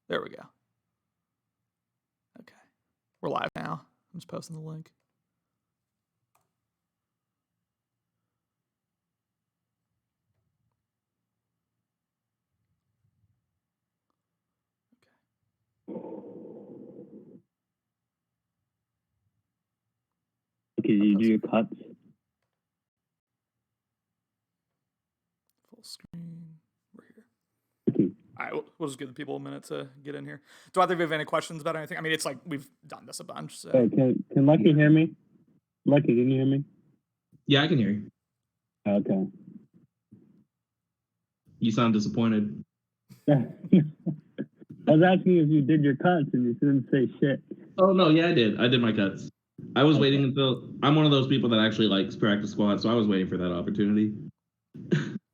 There we go. Okay. We're live now. I'm just posting the link. Okay, did you do your cuts? Full screen. We're here. Okay. All right, we'll just give the people a minute to get in here. Do either of you have any questions about anything? I mean, it's like we've done this a bunch. So. Hey, can Lucky hear me? Lucky, can you hear me? Yeah, I can hear you. Okay. You sound disappointed. I was asking if you did your cuts and you didn't say shit. Oh, no, yeah, I did. I did my cuts. I was waiting until... I'm one of those people that actually likes practice squad, so I was waiting for that opportunity.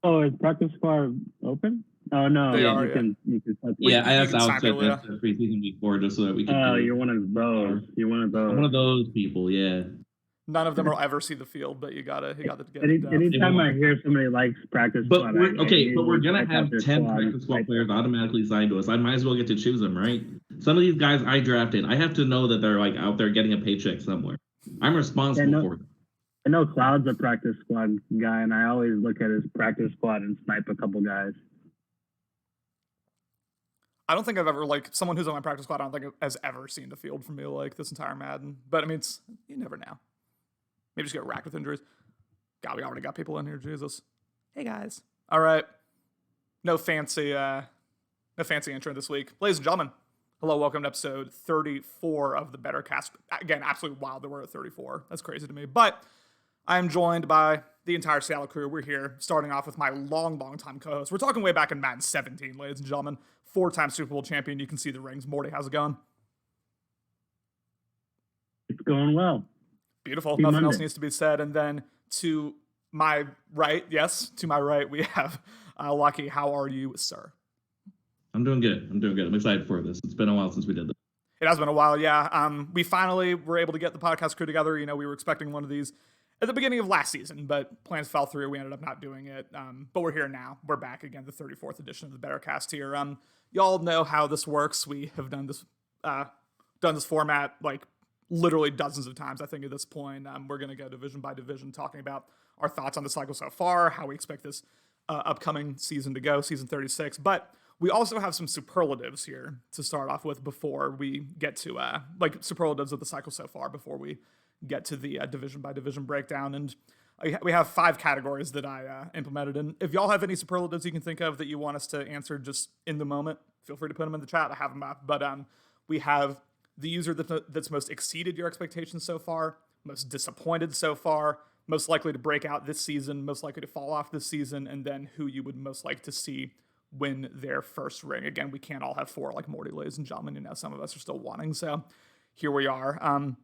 Oh, is practice squad open? Oh, no. They yeah, are, you can cut. Yeah, I you asked can Alex sign at people, the preseason before just so that we could Oh, you're one of those. You're one of those. I'm one of those people, yeah. None of them will ever see the field, but you got to get Anytime I hear somebody likes practice squad, but we're gonna have 10 practice squad players automatically signed to us. I might as well get to choose them, right? Some of these guys I drafted, I have to know that they're like out there getting a paycheck somewhere. I'm responsible for them. I know Cloud's a practice squad guy, and I always look at his practice squad and snipe a couple guys. I don't think I've ever, like, someone who's on my practice squad, I don't think has ever seen the field from me, like, this entire Madden. But, I mean, you never know. Maybe just get racked with injuries. God, we already got people in here, Jesus. Hey, guys. All right. No fancy intro this week. Ladies and gentlemen, hello, welcome to episode 34 of the Better Cast. Again, absolutely wild that we're at 34. That's crazy to me. But I'm joined by the entire Seattle crew. We're here, starting off with my long time co-host. We're talking way back in Madden 17, ladies and gentlemen. 4-time Super Bowl champion. You can see the rings. Morty, how's it going? It's going well. Beautiful. Nothing else needs to be said. And then to my right, we have Lucky. How are you, sir? I'm doing good. I'm excited for this. It's been a while since we did this. It has been a while, yeah. We finally were able to get the podcast crew together. You know, we were expecting one of these at the beginning of last season, but plans fell through. We ended up not doing it. But we're here now. We're back again, the 34th edition of the Better Cast here. Y'all know how this works. We have done this format like literally dozens of times, I think, at this point. We're going to go division by division, talking about our thoughts on the cycle so far, how we expect this upcoming season to go, season 36. But we also have some superlatives here to start off with before we get to, superlatives of the cycle so far before we get to the division by division breakdown. And we have 5 categories that I implemented. And if y'all have any superlatives you can think of that you want us to answer just in the moment, feel free to put them in the chat. I have them up. But we have the user that's most exceeded your expectations so far, most disappointed so far, most likely to break out this season, most likely to fall off this season, and then who you would most like to see win their first ring. Again, we can't all have 4 like Morty, ladies and gentlemen. You know, some of us are still wanting. So here we are.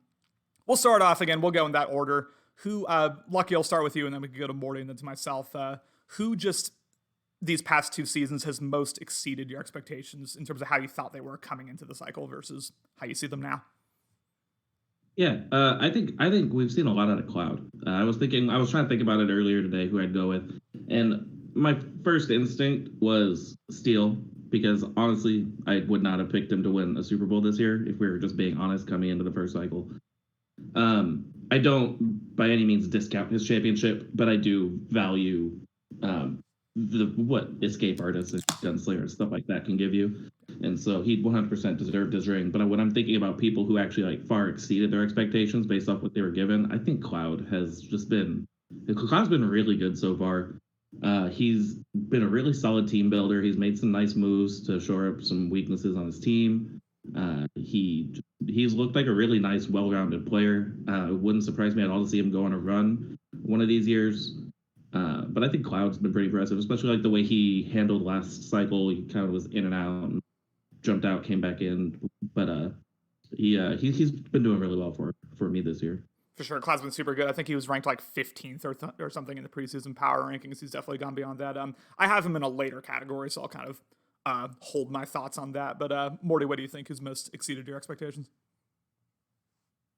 We'll start off again. We'll go in that order. Lucky, I'll start with you, and then we can go to Morty and then to myself. Who just these past 2 seasons has most exceeded your expectations in terms of how you thought they were coming into the cycle versus how you see them now? Yeah, I think we've seen a lot out of Cloud. I was trying to think about it earlier today, who I'd go with, and my first instinct was Steele, because honestly, I would not have picked him to win a Super Bowl this year if we were just being honest coming into the first cycle. I don't by any means discount his championship, but I do value what escape artists and gunslinger and stuff like that can give you. And so he 100% deserved his ring. But when I'm thinking about people who actually like far exceeded their expectations based off what they were given, I think Cloud's been really good so far. He's been a really solid team builder. He's made some nice moves to shore up some weaknesses on his team. He's looked like a really nice, well-rounded player. It wouldn't surprise me at all to see him go on a run one of these years. But I think Cloud's been pretty impressive, especially like the way he handled last cycle. He kind of was in and out, and jumped out, came back in. But he's been doing really well for me this year. For sure, Cloud's been super good. I think he was ranked like 15th or something in the preseason power rankings. He's definitely gone beyond that. I have him in a later category, so I'll kind of hold my thoughts on that. But Morty, what do you think has most exceeded your expectations?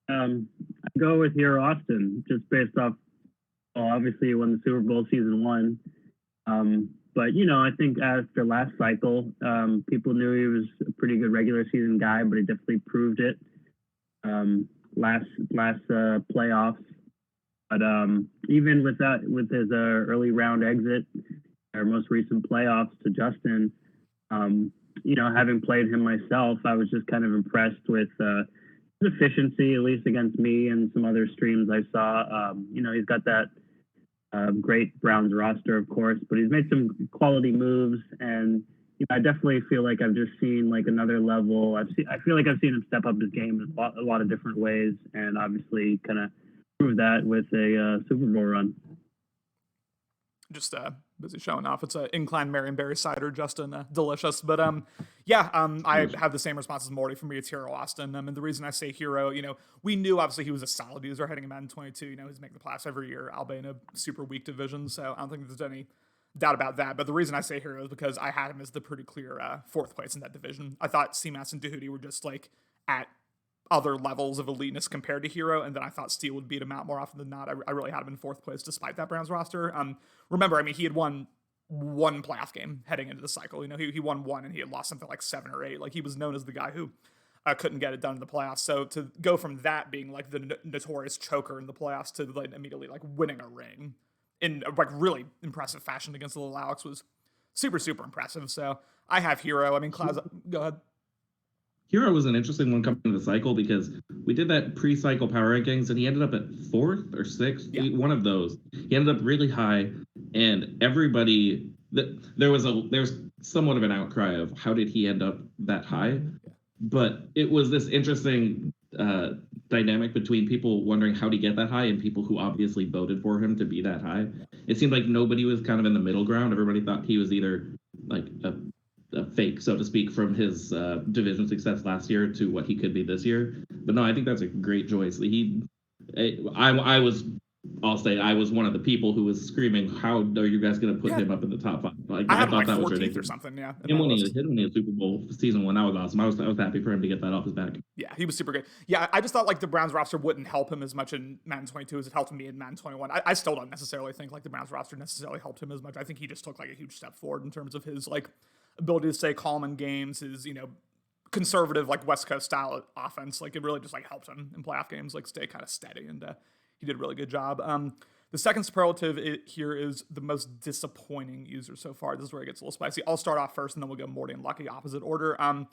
I go with here Austin, just based off. Well, obviously, he won the Super Bowl season 1, But I think after last cycle, people knew he was a pretty good regular season guy, but he definitely proved it last playoffs. But even with that, with his early round exit, our most recent playoffs to Justin, having played him myself, I was just kind of impressed with his efficiency, at least against me and some other streams I saw. He's got that great Browns roster, of course, but he's made some quality moves, and I definitely feel like I've just seen like another level. I feel like I've seen him step up his game in a lot of different ways, and obviously kind of prove that with a Super Bowl run. Just busy showing off. It's a incline Marionberry cider, Justin. Delicious. But I have the same response as Morty. For me, it's Hero Austin. And the reason I say Hero, we knew obviously he was a solid user heading him out in 22. He's making the playoffs every year, albeit in a super weak division. So I don't think there's any doubt about that. But the reason I say Hero is because I had him as the pretty clear fourth place in that division. I thought CMAS and Dahudi were just like at other levels of eliteness compared to Hero, and then I thought Steele would beat him out more often than not. I really had him in fourth place despite that Browns roster. Remember, he had won one playoff game heading into the cycle. He won one and he had lost something like 7 or 8. Like, he was known as the guy who couldn't get it done in the playoffs. So to go from that being like the notorious choker in the playoffs to like immediately like winning a ring in like really impressive fashion against little Alex was super, super impressive. So I have Hero. Klaus, go ahead. Hero was an interesting one coming into the cycle because we did that pre-cycle power rankings and he ended up at 4th or 6th, one of those. He ended up really high, and everybody there was somewhat of an outcry of how did he end up that high, but it was this interesting dynamic between people wondering how to get that high and people who obviously voted for him to be that high. It seemed like nobody was kind of in the middle ground. Everybody thought he was either like a fake, so to speak, from his division success last year to what he could be this year. But no, I think that's a great choice. I was one of the people who was screaming, "How are you guys going to put him up in the top 5?" Like, I thought that was ridiculous. Or something, yeah. And when he hit a Super Bowl season 1, that was awesome. I was happy for him to get that off his back. Yeah, he was super good. Yeah, I just thought like the Browns roster wouldn't help him as much in Madden 22 as it helped me in Madden 21. I still don't necessarily think like the Browns roster necessarily helped him as much. I think he just took like a huge step forward in terms of his like ability to stay calm in games, his conservative like West Coast style offense. Like, it really just like helped him in playoff games like stay kind of steady, and he did a really good job. The second superlative here is the most disappointing user so far. This is where it gets a little spicy. I'll start off first, and then we'll go Morty and Lucky opposite order. I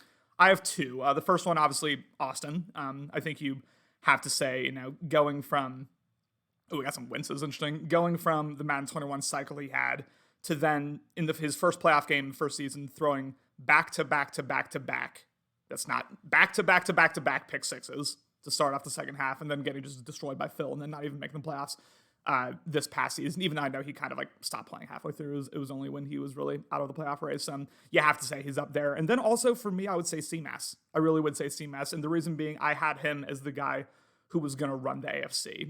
have 2. The first one, obviously, Austin. I think you have to say, going from, we got some winces, interesting. Going from the Madden 21 cycle he had to then in his first playoff game, first season, throwing back-to-back-to-back-to-back. That's not back-to-back-to-back-to-back pick sixes to start off the second half, and then getting just destroyed by Phil, and then not even making the playoffs this past season. Even though I know he kind of like stopped playing halfway through. It was only when he was really out of the playoff race. You have to say he's up there. And then also for me, I would say CMAS. I really would say CMAS, and the reason being I had him as the guy who was going to run the AFC.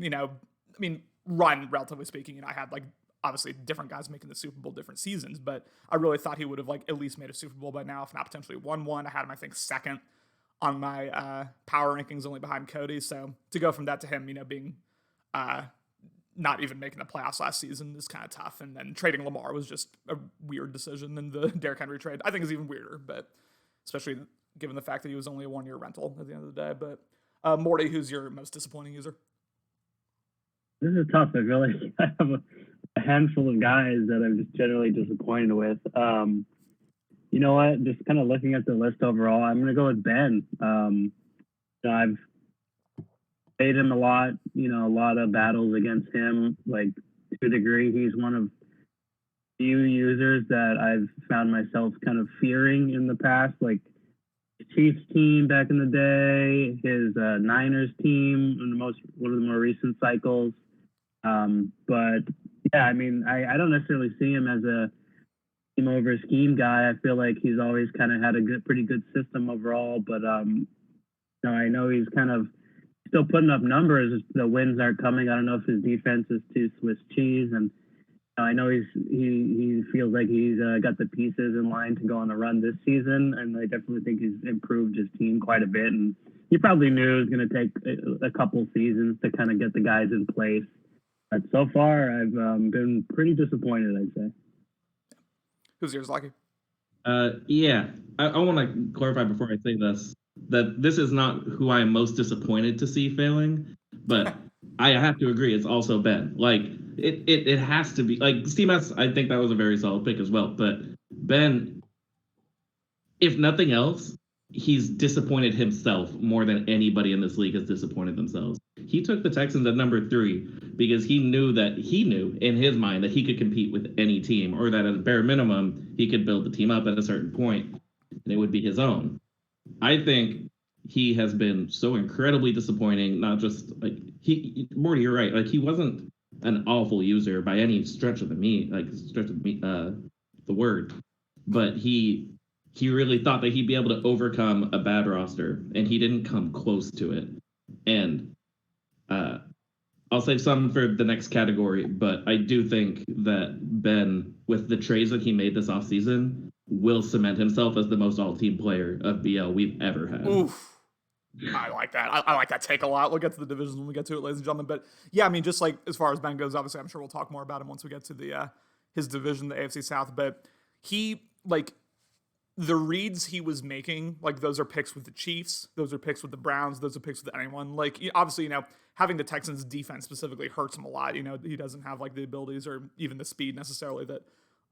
Run, relatively speaking. I had like obviously different guys making the Super Bowl different seasons, but I really thought he would have like at least made a Super Bowl by now, if not potentially won one. I had him, I think, second on my power rankings, only behind Cody. So to go from that to him, being not even making the playoffs last season is kind of tough. And then trading Lamar was just a weird decision. And the Derrick Henry trade, I think, is even weirder, but especially given the fact that he was only a 1-year rental at the end of the day. But Morty, who's your most disappointing user? This is tough. I feel like I have a handful of guys that I'm just generally disappointed with. You know what? Just kind of looking at the list overall, I'm going to go with Ben. I've played him a lot, a lot of battles against him. Like, to a degree, he's one of few users that I've found myself kind of fearing in the past. Like, Chiefs team back in the day, his Niners team in one of the more recent cycles. But yeah, I don't necessarily see him as a team over scheme guy. I feel like he's always kind of had a pretty good system overall. But I know he's kind of still putting up numbers. The wins aren't coming. I don't know if his defense is too Swiss cheese, and I know he feels like he's got the pieces in line to go on a run this season, and I definitely think he's improved his team quite a bit. And he probably knew it was going to take a couple seasons to kind of get the guys in place. But so far, I've been pretty disappointed, I'd say. Who's yours, Lucky? Yeah, I want to clarify before I say this that this is not who I am most disappointed to see failing, but I have to agree it's also Ben. Like it has to be like CMS. I think that was a very solid pick as well, but Ben, if nothing else, he's disappointed himself more than anybody in this league has disappointed themselves. He took the Texans at number 3 because he knew in his mind that he could compete with any team, or that at a bare minimum he could build the team up at a certain point and it would be his own. I think he has been so incredibly disappointing. Not just like Morty, you're right. Like he wasn't an awful user by any stretch of the word, but he really thought that he'd be able to overcome a bad roster, and he didn't come close to it. And I'll save some for the next category, but I do think that Ben, with the trades that he made this offseason, will cement himself as the most all-team player of BL we've ever had. Oof. I like that. I like that take a lot. We'll get to the divisions when we get to it, ladies and gentlemen. But yeah, I mean, just like as far as Ben goes, obviously, I'm sure we'll talk more about him once we get to the his division, the AFC South. But he, like, the reads he was making, like, those are picks with the Chiefs, those are picks with the Browns, those are picks with anyone. Like, obviously, having the Texans defense specifically hurts him a lot. He doesn't have like the abilities or even the speed necessarily that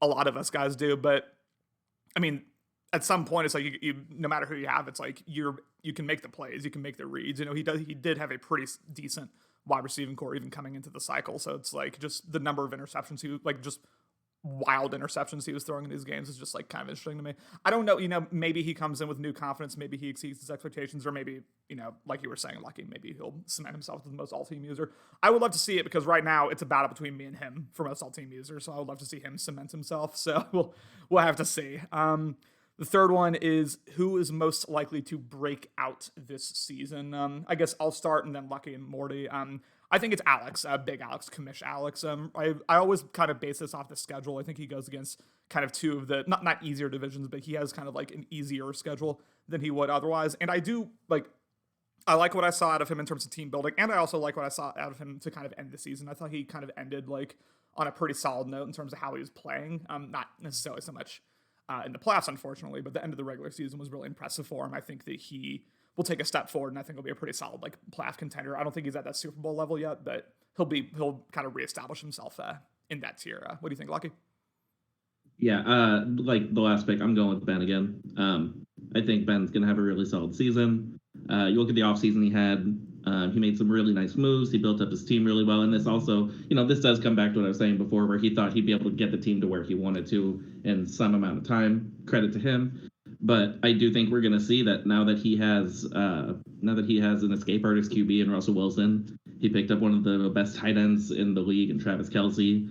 a lot of us guys do. But I mean, at some point, it's like no matter who you have, it's like you can make the plays, you can make the reads. He did have a pretty decent wide receiving core even coming into the cycle. So it's like just the number of interceptions just wild interceptions he was throwing in these games is just like kind of interesting to me. I don't know, maybe he comes in with new confidence, maybe he exceeds his expectations, or maybe, like you were saying, Lucky, maybe he'll cement himself as the most all-team user. I would love to see it because right now it's a battle between me and him for most all-team user, so I would love to see him cement himself. So we'll have to see. The third one is who is most likely to break out this season. I guess I'll start and then Lucky and Morty. I think it's Alex, Big Alex, Commish Alex. I always kind of base this off the schedule. I think he goes against kind of two of the, not easier divisions, but he has kind of like an easier schedule than he would otherwise. And I like what I saw out of him in terms of team building, and I also like what I saw out of him to kind of end the season. I thought he kind of ended like on a pretty solid note in terms of how he was playing. Not necessarily so much in the playoffs, unfortunately, but the end of the regular season was really impressive for him. I think that he will take a step forward, and I think he'll be a pretty solid like playoff contender. I don't think he's at that Super Bowl level yet, but he'll kind of reestablish himself in that tier. What do you think, Lucky? Yeah, like the last pick, I'm going with Ben again. I think Ben's gonna have a really solid season. You look at the offseason he had. He made some really nice moves. He built up his team really well. And this also, this does come back to what I was saying before, where he thought he'd be able to get the team to where he wanted to in some amount of time. Credit to him. But I do think we're going to see that now that he has an escape artist QB in Russell Wilson. He picked up one of the best tight ends in the league in Travis Kelce.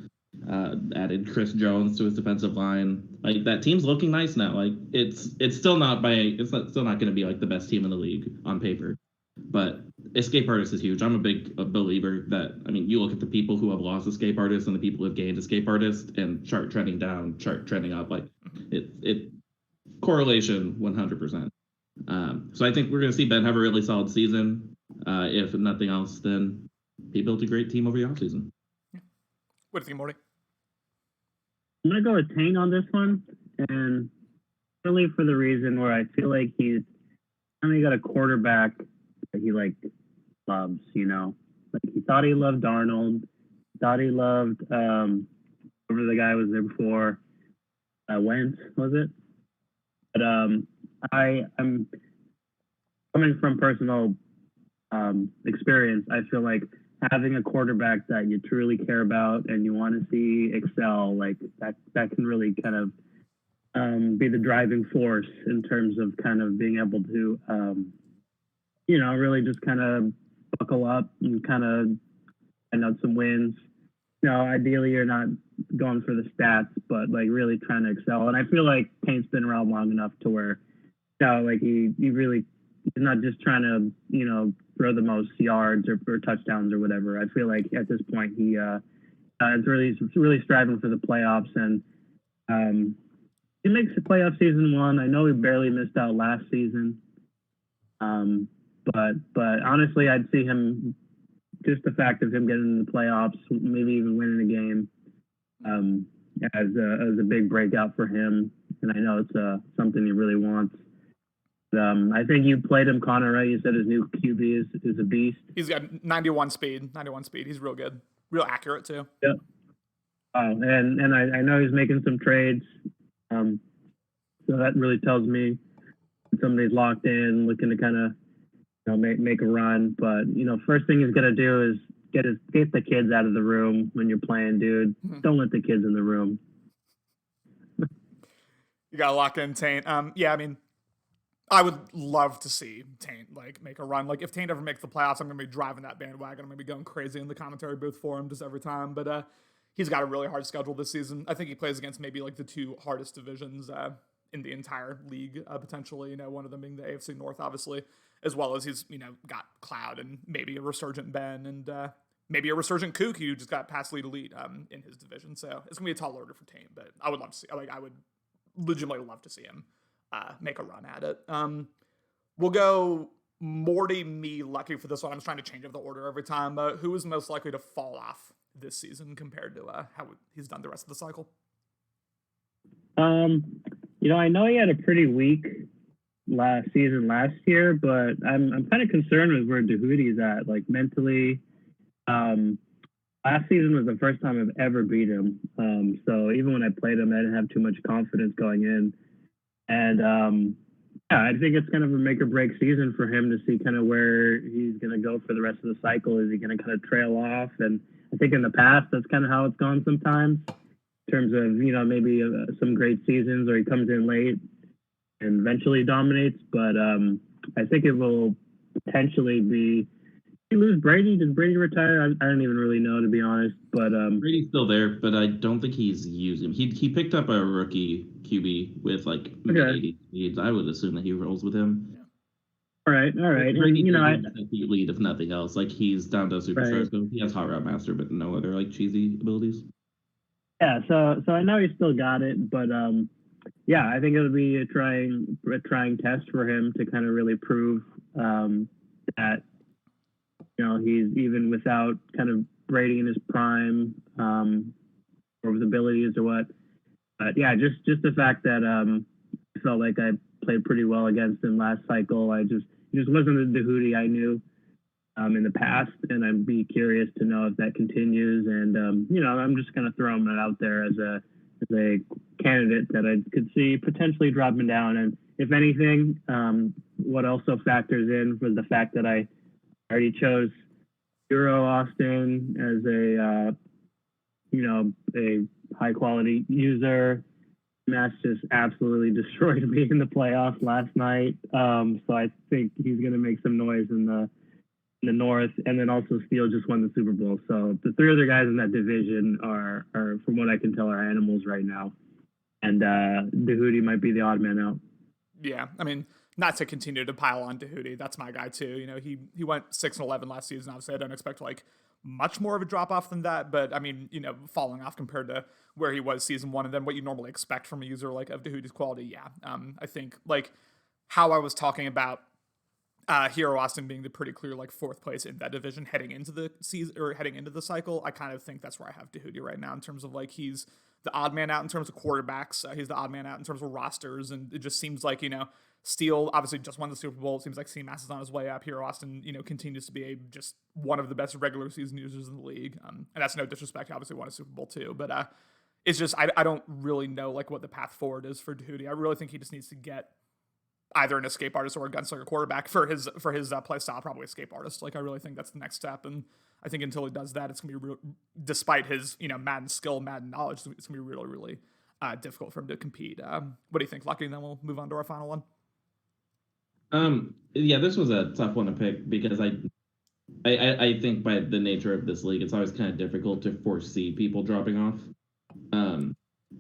Added Chris Jones to his defensive line. Like, that team's looking nice now. Like, it's still not going to be like the best team in the league on paper. But escape artist is huge. I'm a big believer that, you look at the people who have lost escape artists and the people who have gained escape artists, and chart trending down, chart trending up. Like, it correlation 100%. So I think we're going to see Ben have a really solid season. If nothing else, then he built a great team over the offseason. Yeah. What do you think, Morty? I'm going to go with Tane on this one, and really for the reason where I feel like he's finally got a quarterback that he loves, Like, he thought he loved Darnold, thought he loved whoever the guy was there before, Wentz, was it? But I'm coming from personal experience. I feel like having a quarterback that you truly care about and you want to see excel, like that can really kind of be the driving force in terms of kind of being able to really just kind of buckle up and kind of find out some wins. Ideally you're not going for the stats, but like really trying to excel. And I feel like Paint's been around long enough to where, he's not just trying to, throw the most yards or touchdowns or whatever. I feel like at this point he is really striving for the playoffs, and he makes the playoff season one. I know he barely missed out last season. But honestly, I'd see him, just the fact of him getting in the playoffs, maybe even winning a game. as a big breakout for him, and I know it's something he really wants. I think you played him, Connor, right? You said his new QB is a beast. He's got 91 speed. 91 speed. He's real good. Real accurate too. Yeah. And I know he's making some trades. So that really tells me somebody's locked in, looking to kind of make a run. But first thing he's gonna do is get the kids out of the room when you're playing, dude. Don't let the kids in the room. You gotta lock in Taint. Yeah, I mean, I would love to see Taint make a run. Like if Taint ever makes the playoffs, I'm gonna be driving that bandwagon. I'm gonna be going crazy in the commentary booth for him just every time. But he's got a really hard schedule this season. I think he plays against maybe like the two hardest divisions in the entire league, potentially. One of them being the AFC North, obviously, as well as he's got Cloud and maybe a resurgent Ben and maybe a resurgent Kook who just got past lead elite in his division. So it's gonna be a tall order for Taint, but I would love to see. I would legitimately love to see him make a run at it. We'll go Morty, me, Lucky for this one. I'm just trying to change up the order every time. Who is most likely to fall off this season compared to how he's done the rest of the cycle? I know he had a pretty weak last year, but I'm kind of concerned with where Dahuti's at, like mentally. Last season was the first time I've ever beat him. So even when I played him, I didn't have too much confidence going in. And I think it's kind of a make or break season for him to see kind of where he's going to go for the rest of the cycle. Is he going to kind of trail off? And I think in the past, that's kind of how it's gone sometimes in terms of, maybe some great seasons, or he comes in late and eventually dominates. But I think it will potentially be, you lose Brady? Does Brady retire? I don't even really know, to be honest. But Brady's still there, but I don't think he's using him. He picked up a rookie QB with like 80 speeds. I would assume that he rolls with him. Yeah. All right. Brady, lead if nothing else. Like he's down to superstar, so he has hot route master, but no other like cheesy abilities. Yeah. So I know he still got it, but I think it'll be a trying test for him to kind of really prove that. He's even without kind of Brady in his prime, or his abilities or what. But just the fact that I felt like I played pretty well against him last cycle. He just wasn't the Dahuti I knew in the past, and I'd be curious to know if that continues. And I'm just kind of throwing it out there as a candidate that I could see potentially dropping down. And if anything, what also factors in was the fact that I already chose Euro Austin as a high quality user. Mass just absolutely destroyed me in the playoffs last night. So I think he's going to make some noise in the North, and then also Steele just won the Super Bowl. So the three other guys in that division are from what I can tell, are animals right now. And Dahuti might be the odd man out. Yeah, I mean, not to continue to pile on Dahuti, that's my guy too. He went 6-11 last season. Obviously, I don't expect much more of a drop off than that, but I mean, falling off compared to where he was season one, and then what you normally expect from a user of Dahuti's quality. Yeah, I think how I was talking about Hero Austin being the pretty clear fourth place in that division heading into the season or heading into the cycle. I kind of think that's where I have Dahuti right now in terms of he's the odd man out in terms of quarterbacks. He's the odd man out in terms of rosters, and it just seems like Steele obviously just won the Super Bowl. It seems like CMAS is on his way up. Hero Austin, continues to be just one of the best regular season users in the league. And that's no disrespect. He obviously won a Super Bowl too, but it's just I don't really know what the path forward is for Dahuti. I really think he just needs to get either an escape artist or a gunslinger quarterback for his play style. Probably escape artist. I really think that's the next step. And I think until he does that, it's gonna be despite his Madden skill, Madden knowledge, it's gonna be really really difficult for him to compete. What do you think, Lucky? And then we'll move on to our final one. This was a tough one to pick because I think by the nature of this league, it's always kind of difficult to foresee people dropping off.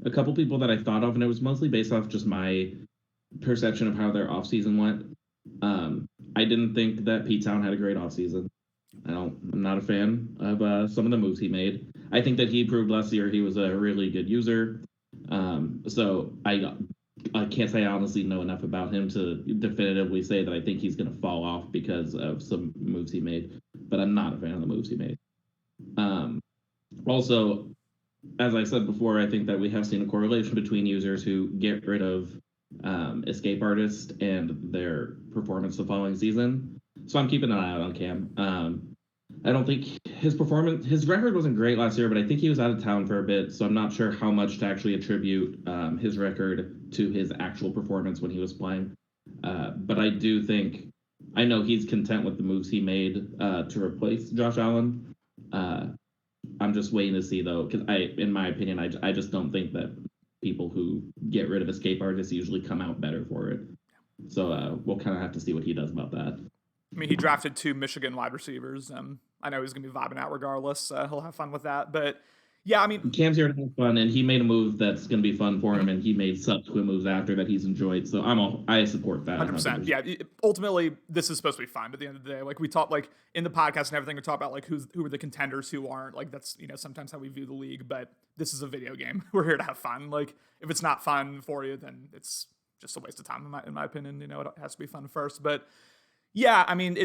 A couple people that I thought of, and it was mostly based off just my perception of how their offseason went. I didn't think that Pete Town had a great offseason. I'm not a fan of some of the moves he made. I think that he proved last year he was a really good user. So I can't say I honestly know enough about him to definitively say that I think he's going to fall off because of some moves he made, but I'm not a fan of the moves he made. Also, as I said before, I think that we have seen a correlation between users who get rid of escape artist and their performance the following season. So I'm keeping an eye out on Cam. I don't think his record wasn't great last year, but I think he was out of town for a bit. So I'm not sure how much to actually attribute his record to his actual performance when he was playing. But I do think, I know he's content with the moves he made to replace Josh Allen. I'm just waiting to see, though, because in my opinion, I just don't think that people who get rid of escape artists usually come out better for it. So we'll kind of have to see what he does about that. I mean, he drafted 2 Michigan wide receivers. I know he's going to be vibing out regardless. He'll have fun with that. But, yeah, I mean... Cam's here to have fun, and he made a move that's going to be fun for him, and he made subsequent moves after that he's enjoyed. So I support that. 100%. Yeah, ultimately, this is supposed to be fun. But at the end of the day, like, we talk, like, in the podcast and everything, we talk about, like, who are the contenders, who aren't. Like, that's, sometimes how we view the league. But this is a video game. We're here to have fun. Like, if it's not fun for you, then it's just a waste of time, in my opinion. It has to be fun first. But, yeah, I mean,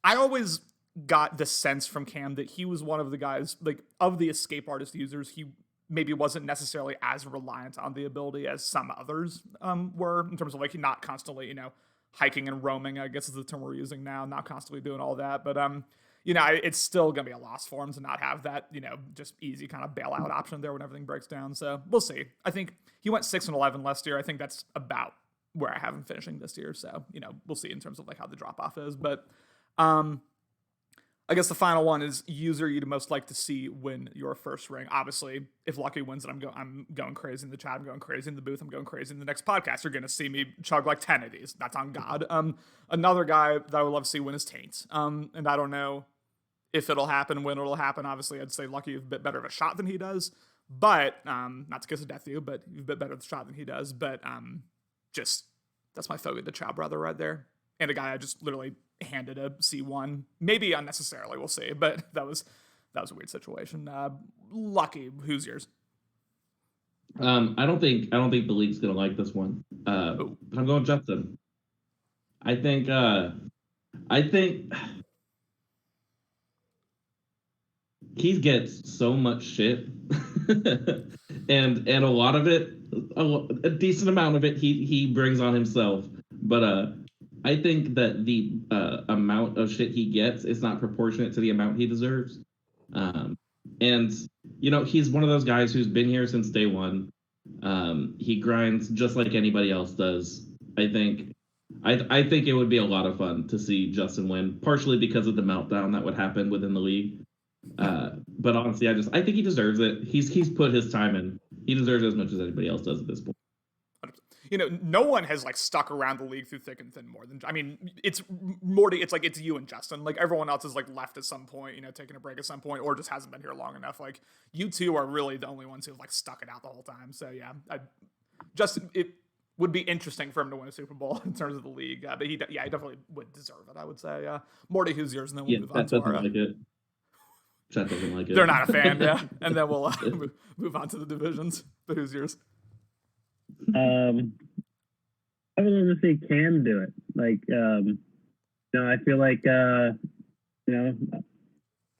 I always got the sense from Cam that he was one of the guys, like, of the escape artist users, he maybe wasn't necessarily as reliant on the ability as some others were, in terms of, like, not constantly, hiking and roaming, I guess is the term we're using now, not constantly doing all that. But, it's still going to be a loss for him to not have that, just easy kind of bailout option there when everything breaks down. So we'll see. I think he went 6-11 last year. I think that's about where I have him finishing this year. So, we'll see in terms of, like, how the drop off is. But, I guess the final one is user you'd most like to see win your first ring. Obviously, if Lucky wins it, I'm going crazy in the chat. I'm going crazy in the booth. I'm going crazy in the next podcast. You're going to see me chug like 10 of these. That's on God. Another guy that I would love to see win is Taint. And I don't know if it'll happen, when it'll happen. Obviously, I'd say Lucky has a bit better of a shot than he does. But, not to kiss a death to you, but you've a bit better of a shot than he does. But, that's my Fogo the Chow brother right there. And a guy I just literally handed a C1, maybe unnecessarily, we'll see, but that was a weird situation. Lucky, who's yours? I don't think the league's gonna like this one. But I'm going Justin. I think he gets so much shit, and a lot of it, a decent amount of it, he brings on himself. But I think that the amount of shit he gets is not proportionate to the amount he deserves. And, he's one of those guys who's been here since day one. He grinds just like anybody else does. I think it would be a lot of fun to see Justin win, partially because of the meltdown that would happen within the league. But honestly, I think he deserves it. He's put his time in. He deserves it as much as anybody else does at this point. No one has, like, stuck around the league through thick and thin more than, I mean, it's Morty, it's like, it's you and Justin. Like, everyone else is, like, left at some point, taking a break at some point, or just hasn't been here long enough. Like, you two are really the only ones who've, like, stuck it out the whole time. So, yeah, Justin, it would be interesting for him to win a Super Bowl in terms of the league. But he definitely would deserve it, I would say. Morty, who's yours? And then we'll move on to our... Chat doesn't like it. They're not a fan, yeah. And then we'll move on to the divisions. But who's yours? I would love to see Cam do it. Like, I feel like,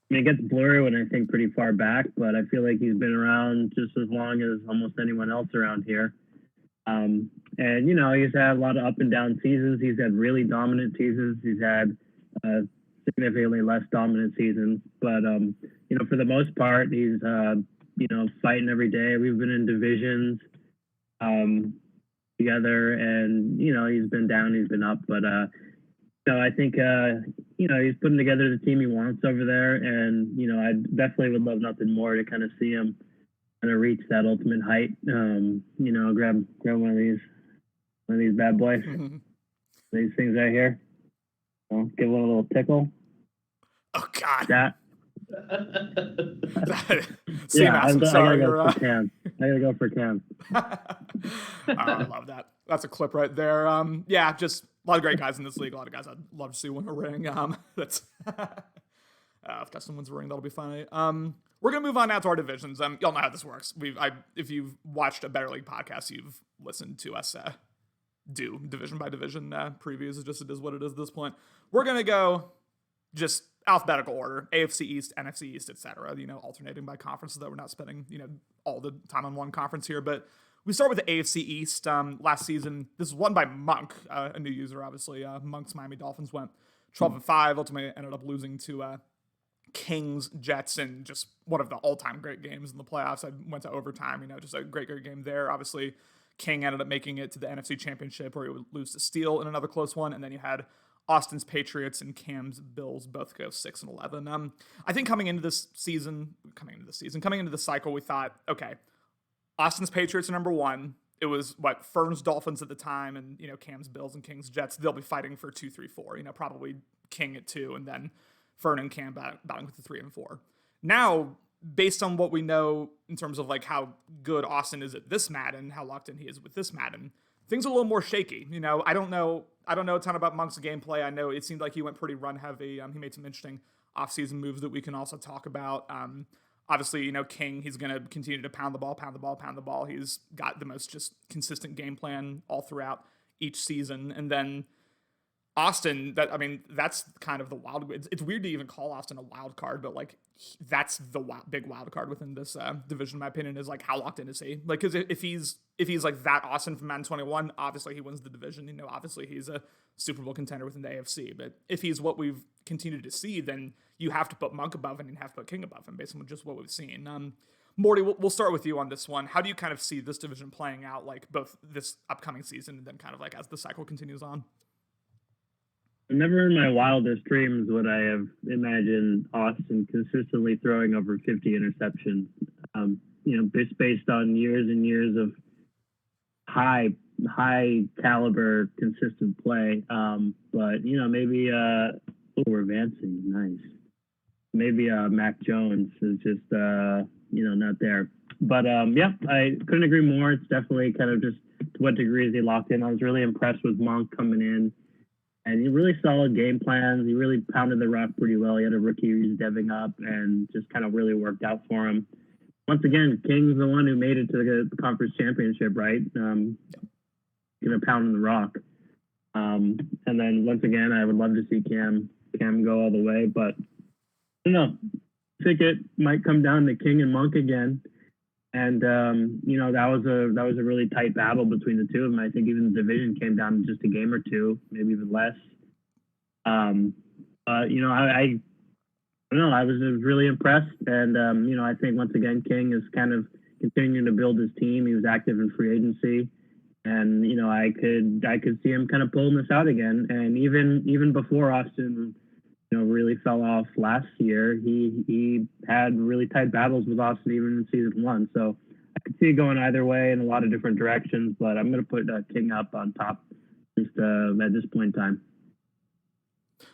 it gets blurry when I think pretty far back, but I feel like he's been around just as long as almost anyone else around here. And, he's had a lot of up and down seasons. He's had really dominant seasons. He's had significantly less dominant seasons. But, for the most part, he's, fighting every day. We've been in divisions together, and he's been down, he's been up, but so I think he's putting together the team he wants over there, and I definitely would love nothing more to kind of see him kind of reach that ultimate height. Grab one of these bad boys, these things right here. Give one a little tickle. Oh God. That. I gotta go for Cam. I love that. That's a clip right there. Just a lot of great guys in this league. A lot of guys I'd love to see win a ring. That's if Justin wins a ring, that'll be funny. We're gonna move on now to our divisions. Y'all know how this works. If you've watched a Better League podcast, you've listened to us do division by division previews. It is what it is at this point. We're gonna go just alphabetical order, AFC East, NFC East, etc. Alternating by conferences that we're not spending, all the time on one conference here. But we start with the AFC East. Last season, this was won by Monk, a new user, obviously. Monk's Miami Dolphins went 12-5, ultimately ended up losing to Kings, Jets, and just one of the all-time great games in the playoffs. I went to overtime, just a great game there. Obviously, King ended up making it to the NFC Championship where he would lose to Steele in another close one, and then you had Austin's Patriots and Cam's Bills both go 6-11. I think coming into this cycle, we thought, okay, Austin's Patriots are number one. It was Fern's Dolphins at the time, and Cam's Bills and King's Jets. They'll be fighting for 2, 3, 4. Probably King at 2, and then Fern and Cam battling with the 3 and 4. Now, based on what we know in terms of how good Austin is at this Madden, how locked in he is with this Madden, things are a little more shaky. I don't know a ton about Monk's gameplay. I know it seemed like he went pretty run heavy. He made some interesting offseason moves that we can also talk about. Obviously, King, he's going to continue to pound the ball. He's got the most just consistent game plan all throughout each season. And then Austin, that's kind of the wild. It's weird to even call Austin a wild card, but that's the big wild card within this division. In my opinion, is how locked in is he? Because if he's that Austin from Madden 21, obviously he wins the division. Obviously he's a Super Bowl contender within the AFC. But if he's what we've continued to see, then you have to put Monk above him and you have to put King above him based on just what we've seen. Morty, we'll start with you on this one. How do you kind of see this division playing out, both this upcoming season and then kind of as the cycle continues on? Never in my wildest dreams would I have imagined Austin consistently throwing over 50 interceptions. Just based on years and years of high caliber, consistent play. But maybe we're advancing. Nice. Maybe Mac Jones is just not there. But I couldn't agree more. It's definitely kind of just to what degree is he locked in. I was really impressed with Monk coming in. And he really solid game plans. He really pounded the rock pretty well. He had a rookie who's deving up and just kind of really worked out for him. Once again, King's the one who made it to the conference championship, right? Going to pound the rock. And then once again, I would love to see Cam go all the way, but I don't know. I think it might come down to King and Monk again. And that was a really tight battle between the two of them. I think even the division came down to just a game or two, maybe even less. I don't know. I was really impressed, and I think once again King is kind of continuing to build his team. He was active in free agency, and I could see him kind of pulling this out again. And even before Austin, really fell off last year, he had really tight battles with Austin even in season 1. So I could see it going either way in a lot of different directions, but I'm going to put King up on top just at this point in time.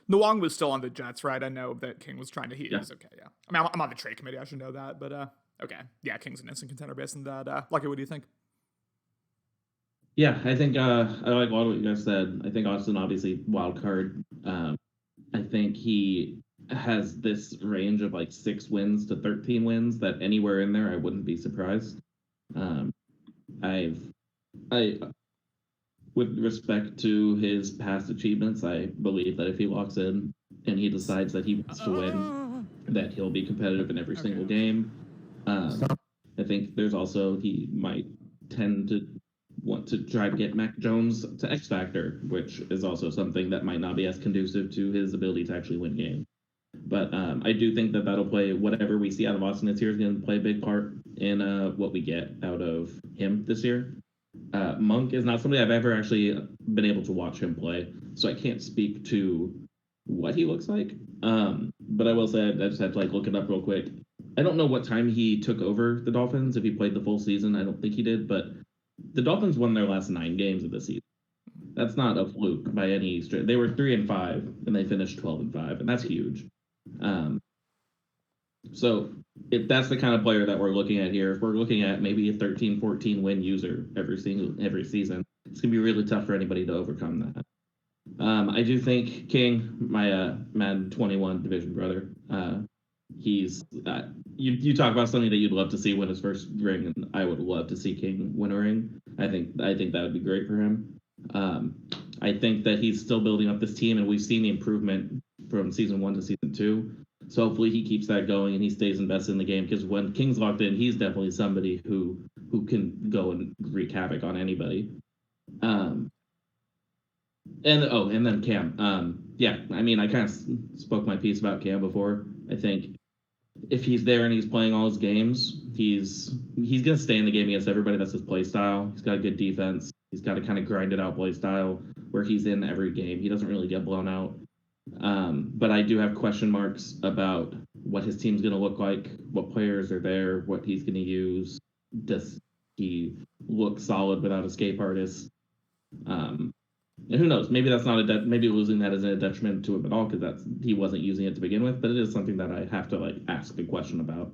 Nwang was still on the Jets, right? I know that King was trying to heat. Yeah. Okay, yeah. I'm on the trade committee. I should know that, but okay. Yeah, King's an instant contender based on that. Lucky, what do you think? Yeah, I think I like a lot of what you guys said. I think Austin, obviously, wild card. I think he has this range of 6 wins to 13 wins that anywhere in there, I wouldn't be surprised. With respect to his past achievements, I believe that if he walks in and he decides that he wants to win, that he'll be competitive in every single game. I think there's also, he might tend to want to try to get Mac Jones to X Factor, which is also something that might not be as conducive to his ability to actually win games. But I do think that that'll play, whatever we see out of Austin this year is going to play a big part in what we get out of him this year. Monk is not somebody I've ever actually been able to watch him play, so I can't speak to what he looks like. But I will say, I just had to look it up real quick. I don't know what time he took over the Dolphins, if he played the full season. I don't think he did, but the Dolphins won their last 9 games of the season. That's not a fluke by any stretch. They were 3-5, and they finished 12-5, and that's huge. So if that's the kind of player that we're looking at here, if we're looking at maybe a 13-14 win user every season, it's gonna be really tough for anybody to overcome that. I do think King, my Madden 21 division brother, he's you talk about something that you'd love to see win his first ring, and I would love to see King win a ring. I think that would be great for him. I think that he's still building up this team, and we've seen the improvement from season 1 to season 2. So hopefully he keeps that going and he stays invested in the game, because when King's locked in, he's definitely somebody who can go and wreak havoc on anybody. And then Cam. Yeah, I mean, I kind of spoke my piece about Cam before. I think if he's there and he's playing all his games, he's gonna stay in the game against everybody. That's his play style. He's got a good defense. He's got a kind of grinded out play style where he's in every game. He doesn't really get blown out. But I do have question marks about what his team's gonna look like, what players are there, what he's gonna use. Does he look solid without escape artists? And who knows? Maybe that's not maybe losing that isn't a detriment to him at all, because he wasn't using it to begin with. But it is something that I have to ask a question about.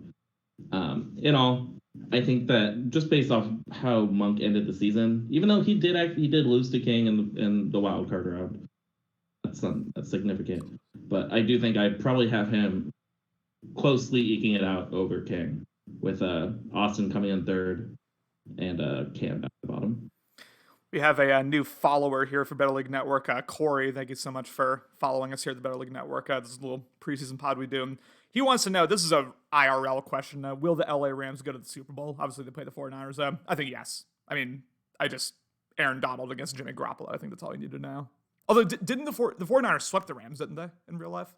In all, I think that just based off how Monk ended the season, even though he did lose to King in the wild card round, that's significant. But I do think I'd probably have him closely eking it out over King, with Austin coming in third and Cam at the bottom. We have a new follower here for Better League Network, Corey. Thank you so much for following us here at the Better League Network. This is a little preseason pod we do. He wants to know, this is a IRL question, will the LA Rams go to the Super Bowl? Obviously, they play the 49ers. I think yes. I mean, Aaron Donald against Jimmy Garoppolo. I think that's all you need to know. Although, didn't the 49ers swept the Rams, didn't they, in real life?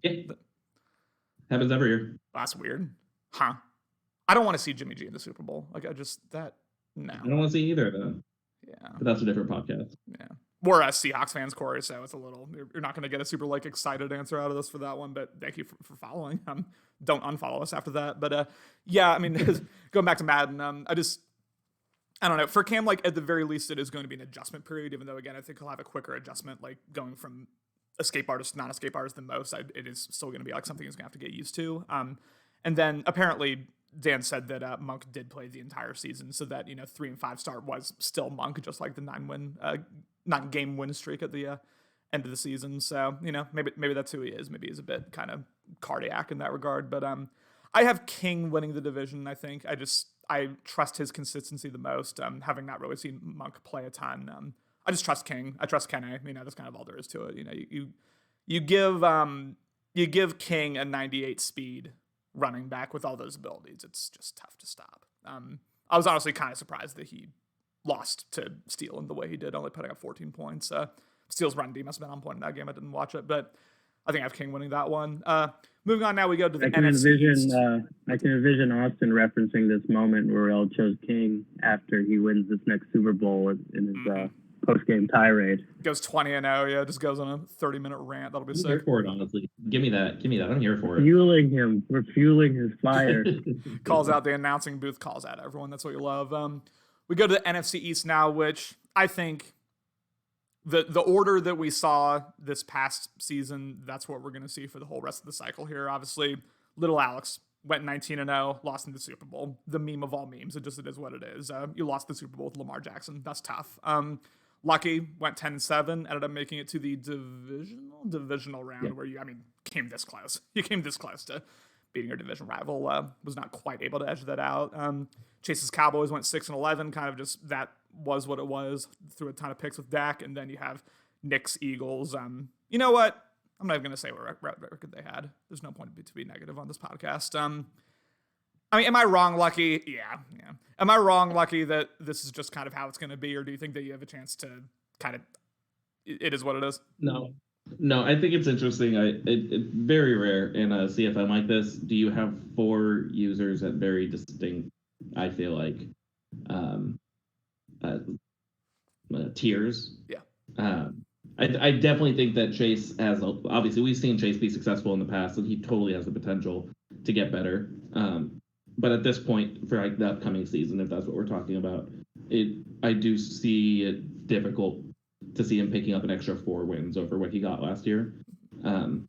Yeah. Happens every year. That's weird. Huh. I don't want to see Jimmy G in the Super Bowl. No. I don't want to see either of them. Yeah. But that's a different podcast. Yeah. We're Seahawks fans, Corey, so it's a little, you're not going to get a super excited answer out of this for that one, but thank you for following. Don't unfollow us after that. But yeah, I mean, going back to Madden, I don't know. For Cam, at the very least, it is going to be an adjustment period, even though, again, I think he'll have a quicker adjustment, going from escape artist to non-escape artist than most. It is still going to be something he's going to have to get used to. And then apparently Dan said that Monk did play the entire season, so that 3 and 5 start was still Monk, just like the 9-game win streak at the end of the season. So maybe that's who he is. Maybe he's a bit kind of cardiac in that regard. But I have King winning the division. I think I trust his consistency the most. Having not really seen Monk play a ton, I just trust King. I trust Kenny. That's kind of all there is to it. You give King a 98 speed running back with all those abilities. It's just tough to stop. I was honestly kind of surprised that he lost to Steele in the way he did, only putting up 14 points. Steele's run D must have been on point in that game. I didn't watch it, but I think I have King winning that one. Moving on now, we go to the NFC East. I can envision Austin referencing this moment where Real chose King after he wins this next Super Bowl in his post-game tirade. Goes 20-0, yeah, just goes on a 30-minute rant. That'll be sick. I'm here for it, honestly. Give me that. I'm here for it. Fueling him. We're fueling his fire. Calls out the announcing booth, calls out everyone. That's what you love. We go to the NFC East now, which I think the order that we saw this past season, that's what we're going to see for the whole rest of the cycle here. Obviously, little Alex went 19-0, lost in the Super Bowl. The meme of all memes. It is what it is. You lost the Super Bowl with Lamar Jackson. That's tough. Lucky went 10-7, ended up making it to the divisional round, where you came this close. You came this close to beating your division rival. Was not quite able to edge that out. Chase's Cowboys went 6-11, kind of just that was what it was. Threw a ton of picks with Dak, and then you have Knicks, Eagles. You know what? I'm not even going to say what record they had. There's no point to be negative on this podcast. Am I wrong, Lucky? Yeah. Am I wrong, Lucky, that this is just kind of how it's going to be, or do you think that you have a chance to kind of, it is what it is? No, I think it's interesting. It's very rare in a CFM like this. Do you have 4 users at very distinct, I feel like, tiers? Yeah. I definitely think that Chase has, obviously we've seen Chase be successful in the past, and he totally has the potential to get better. But at this point, for the upcoming season, if that's what we're talking about, I do see it difficult to see him picking up an extra 4 wins over what he got last year. I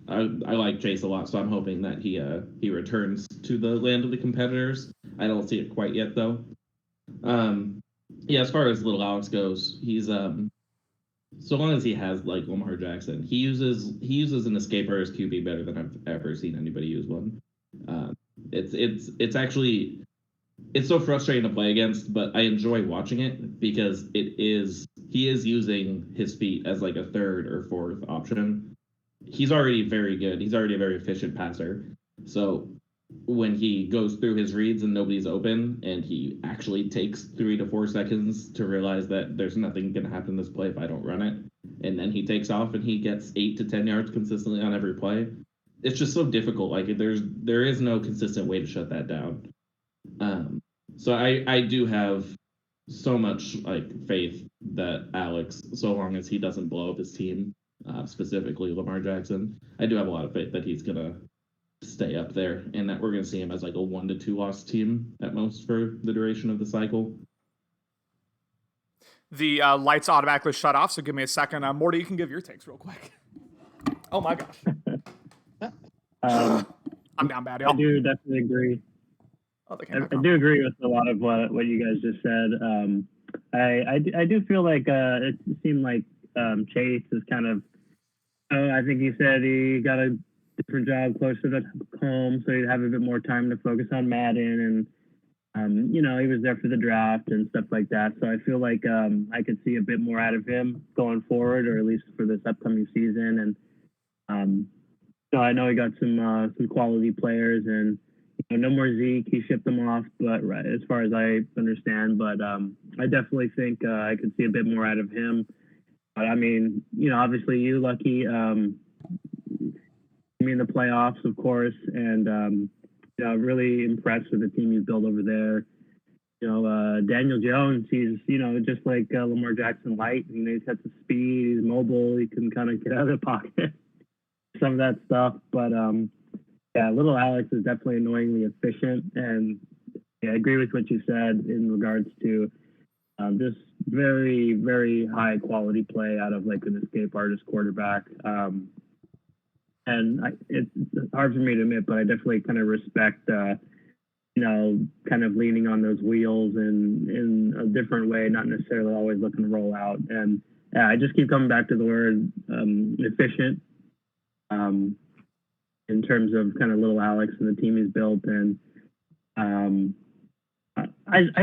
like Chase a lot, so I'm hoping that he returns to the land of the competitors. I don't see it quite yet, though. As far as little Alex goes, he's so long as he has Lamar Jackson, he uses an escape artist QB better than I've ever seen anybody use one. It's actually it's so frustrating to play against, but I enjoy watching it because he is using his feet as like a third or fourth option. He's already very good. He's already a very efficient passer. So when he goes through his reads and nobody's open, and he actually takes 3 to 4 seconds to realize that there's nothing going to happen in this play if I don't run it, and then he takes off and he gets 8 to 10 yards consistently on every play. It's just so difficult. Like there is no consistent way to shut that down. So I do have so much like faith that Alex, so long as he doesn't blow up his team, specifically Lamar Jackson, I do have a lot of faith that he's gonna stay up there and that we're gonna see him as like a 1 to 2 loss team at most for the duration of the cycle. The lights automatically shut off, so give me a second. Morty, you can give your takes real quick. Oh my gosh. I'm down bad, y'all. I do definitely agree. Oh, I do agree with a lot of what you guys just said. I do feel like it seemed like Chase is kind of. I think he said he got a different job closer to home, so he'd have a bit more time to focus on Madden, and he was there for the draft and stuff like that. So I feel like I could see a bit more out of him going forward, or at least for this upcoming season. And so I know he got some quality players, and no more Zeke. He shipped them off, but right, as far as I understand. But I definitely think I could see a bit more out of him. But I mean, obviously you, Lucky. In the playoffs, of course, and really impressed with the team you've built over there. Daniel Jones, he's just like Lamar Jackson light. He's got the speed, he's mobile, he can kind of get out of the pocket, some of that stuff. But little Alex is definitely annoyingly efficient, and I agree with what you said in regards to just very, very high quality play out of like an escape artist quarterback. And it's hard for me to admit, but I definitely kind of respect, kind of leaning on those wheels in a different way, not necessarily always looking to roll out. And I just keep coming back to the word efficient in terms of kind of little Alex and the team he's built. And I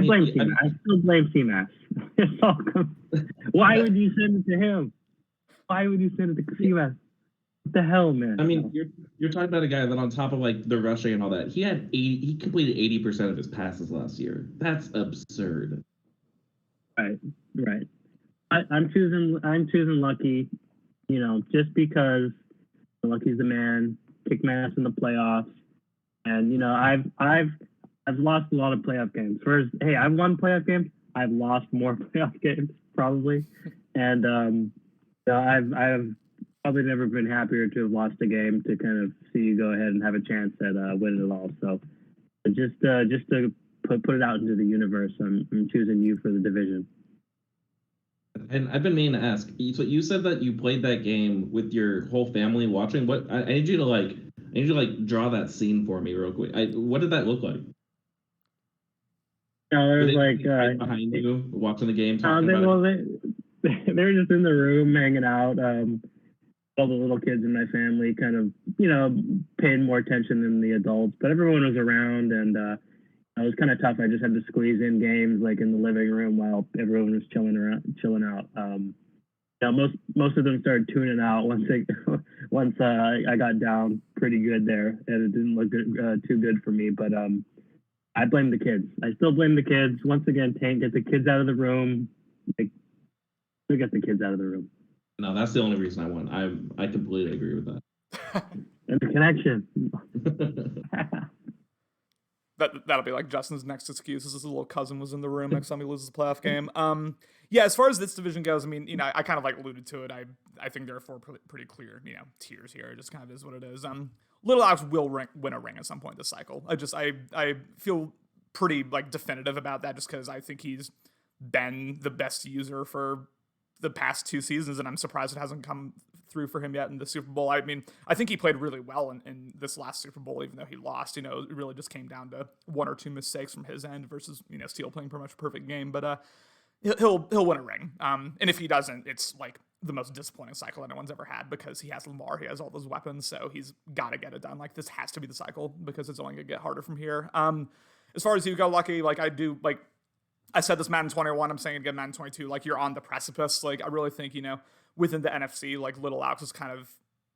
blame C-Mass. I still blame C-Mass. Why would you send it to him? Why would you send it to C-Mass? What the hell, man? I mean, you're talking about a guy that on top of like the rushing and all that, he completed 80% of his passes last year. That's absurd. Right. I'm choosing Lucky, just because Lucky's the man, kick my ass in the playoffs, and I've lost a lot of playoff games. I've won playoff games. I've lost more playoff games probably, and I've probably never been happier to have lost a game to kind of see you go ahead and have a chance at winning it all. So just to put it out into the universe, I'm choosing you for the division. And I've been meaning to ask. So you said that you played that game with your whole family watching. What I need you to draw that scene for me real quick. What did that look like? There was like behind you watching the game. They were just in the room hanging out. All the little kids in my family kind of, paying more attention than the adults, but everyone was around, and it was kind of tough. I just had to squeeze in games like in the living room while everyone was chilling out. Most of them started tuning out once I got down pretty good there, and it didn't look too good for me. But I blame the kids. I still blame the kids. Once again, Tank, get the kids out of the room. We get the kids out of the room. No, that's the only reason I won. I completely agree with that. And the connection. That'll be like Justin's next excuse. His little cousin was in the room next time he loses the playoff game. As far as this division goes, I mean, I kind of like alluded to it. I think there are 4 pretty clear, tiers here. It just kind of is what it is. Little Alex will win a ring at some point this cycle. I feel pretty like definitive about that, just because I think he's been the best user for the past 2 seasons, and I'm surprised it hasn't come through for him yet in the Super Bowl. I mean, I think he played really well in this last Super Bowl, even though he lost. It really just came down to 1 or 2 mistakes from his end versus Steele playing pretty much a perfect game. But he'll win a ring. And if he doesn't, it's like the most disappointing cycle anyone's ever had, because he has Lamar, he has all those weapons, so he's got to get it done. Like, this has to be the cycle, because it's only gonna get harder from here. as far as you go, Lucky, like I do, like I said this Madden 21, I'm saying again Madden 22, like you're on the precipice. Like I really think, within the NFC, like Little Alex is kind of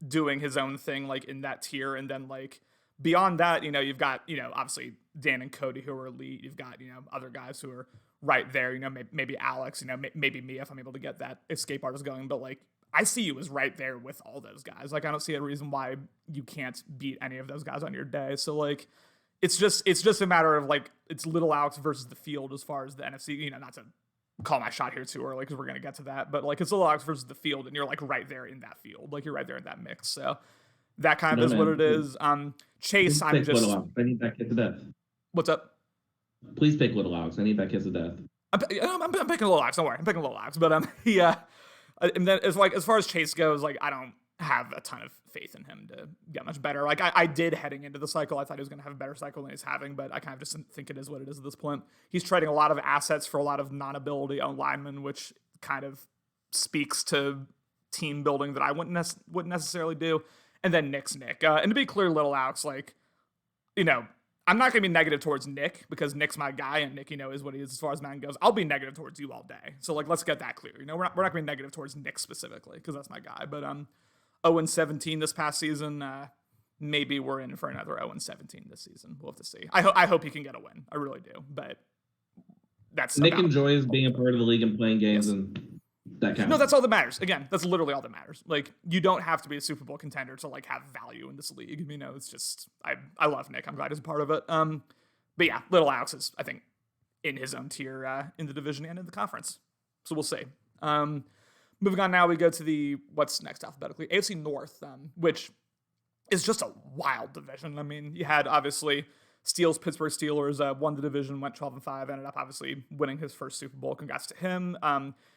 doing his own thing, like in that tier. And then like beyond that, you've got, obviously Dan and Cody who are elite. You've got, other guys who are right there, maybe Alex, maybe me if I'm able to get that escape artist going. But like, I see you as right there with all those guys. Like, I don't see a reason why you can't beat any of those guys on your day. So like, it's just a matter of like, it's Little Alex versus the field as far as the NFC, not to call my shot here too early because we're going to get to that, but like it's Little Alex versus the field and you're like right there in that field. Like you're right there in that mix. So that kind of is what it is. Chase, I'm just... Little Alex. I need that kid to death. What's up? Please pick Little Alex. I need that kid to death. I'm picking Little Alex. Don't worry. I'm picking Little Alex. But and then as far as Chase goes, like I don't have a ton of faith in him to get much better. Like I did heading into the cycle. I thought he was going to have a better cycle than he's having, but I kind of just think it is what it is at this point. He's trading a lot of assets for a lot of non-ability owned linemen, which kind of speaks to team building that I wouldn't necessarily do. And then Nick's Nick. And to be clear, Little Alex, like, I'm not going to be negative towards Nick because Nick's my guy and Nick, is what he is as far as Madden goes. I'll be negative towards you all day. So, like, let's get that clear. We're not going to be negative towards Nick specifically because that's my guy. But 0-17 this past season. Maybe we're in for another 0-17 this season. We'll have to see. I hope he can get a win. I really do. But that's... Nick enjoys being a part of the league and playing games and... No, that's all that matters. Again, that's literally all that matters. Like, you don't have to be a Super Bowl contender to like have value in this league. It's just I love Nick. I'm glad he's a part of it. But yeah, Little Alex is, I think, in his own tier in the division and in the conference. So we'll see. Moving on now, we go to the what's next alphabetically, Afc North, which is just a wild division. I mean, you had obviously Pittsburgh Steelers won the division, went 12-5, ended up obviously winning his first Super Bowl. Congrats to him.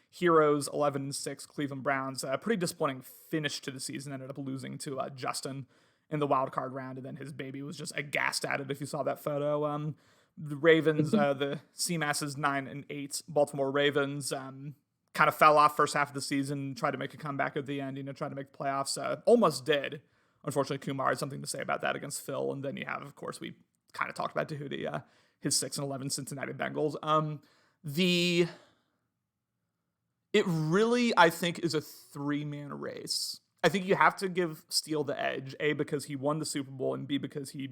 Heroes 11-6, Cleveland Browns. A pretty disappointing finish to the season. Ended up losing to Justin in the wild card round, and then his baby was just aghast at it. If you saw that photo, the Ravens, the CMAS's 9-8 Baltimore Ravens, kind of fell off first half of the season. Tried to make a comeback at the end. Tried to make the playoffs. Almost did. Unfortunately, Kumar had something to say about that against Phil, and then you have, of course, we kind of talked about Tahuti, his 6-11 Cincinnati Bengals. It really, I think, is a 3-man race. I think you have to give Steele the edge, A, because he won the Super Bowl, and B, because he,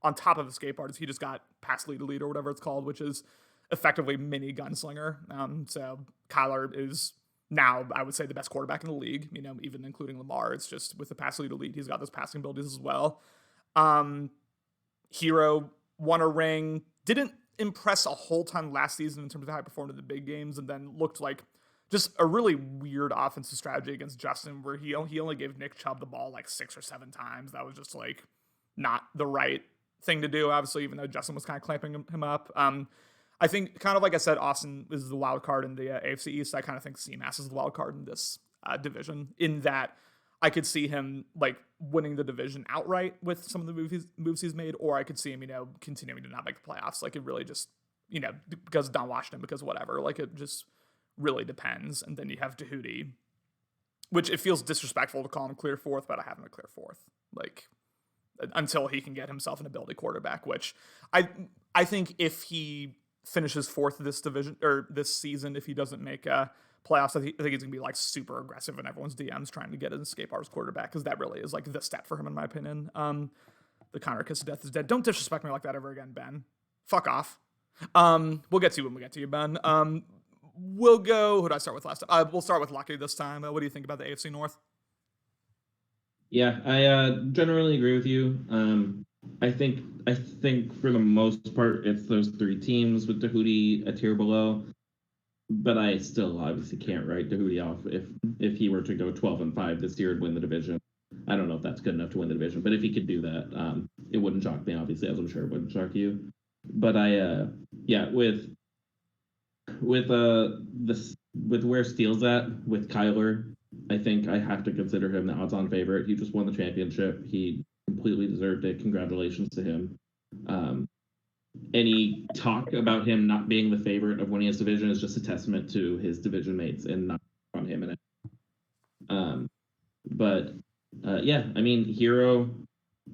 on top of escape artist, he just got past lead to lead or whatever it's called, which is effectively mini gunslinger. So Kyler is now, I would say, the best quarterback in the league, even including Lamar. It's just with the pass lead to lead, he's got those passing abilities as well. Hero won a ring, didn't impress a whole ton last season in terms of how he performed in the big games, and then looked like just a really weird offensive strategy against Justin where he only gave Nick Chubb the ball like 6 or 7 times. That was just like not the right thing to do, obviously, even though Justin was kind of clamping him up. I think kind of like I said, Austin is the wild card in the AFC East. I kind of think CMAS is the wild card in this division, in that I could see him like winning the division outright with some of the moves he's made, or I could see him, continuing to not make the playoffs. Like it really just, because Don Washington, because whatever, like it just really depends. And then you have Tahuti, which it feels disrespectful to call him clear fourth, but I have him a clear fourth, like until he can get himself an ability quarterback, which I think if he finishes fourth this division or this season, if he doesn't make playoffs, I think he's gonna be like super aggressive in everyone's DMs trying to get an escape artist quarterback, because that really is like the step for him in my opinion. The Connor kiss of death is dead. Don't disrespect me like that ever again, Ben. Fuck off. We'll get to you when we get to you, Ben. We'll go. Who did I start with last time? We'll start with Lucky this time. What do you think about the AFC North? Yeah, I generally agree with you. I think for the most part, it's those 3 teams with Tahuti a tier below. But I still obviously can't write Tahuti off if he were to go 12-5 this year and win the division. I don't know if that's good enough to win the division, but if he could do that, it wouldn't shock me, obviously, as I'm sure it wouldn't shock you. But with where Steele's at with Kyler, I think I have to consider him the odds-on favorite. He just won the championship. He completely deserved it. Congratulations to him. Any talk about him not being the favorite of winning his division is just a testament to his division mates and not on him in it. Yeah, I mean, Hero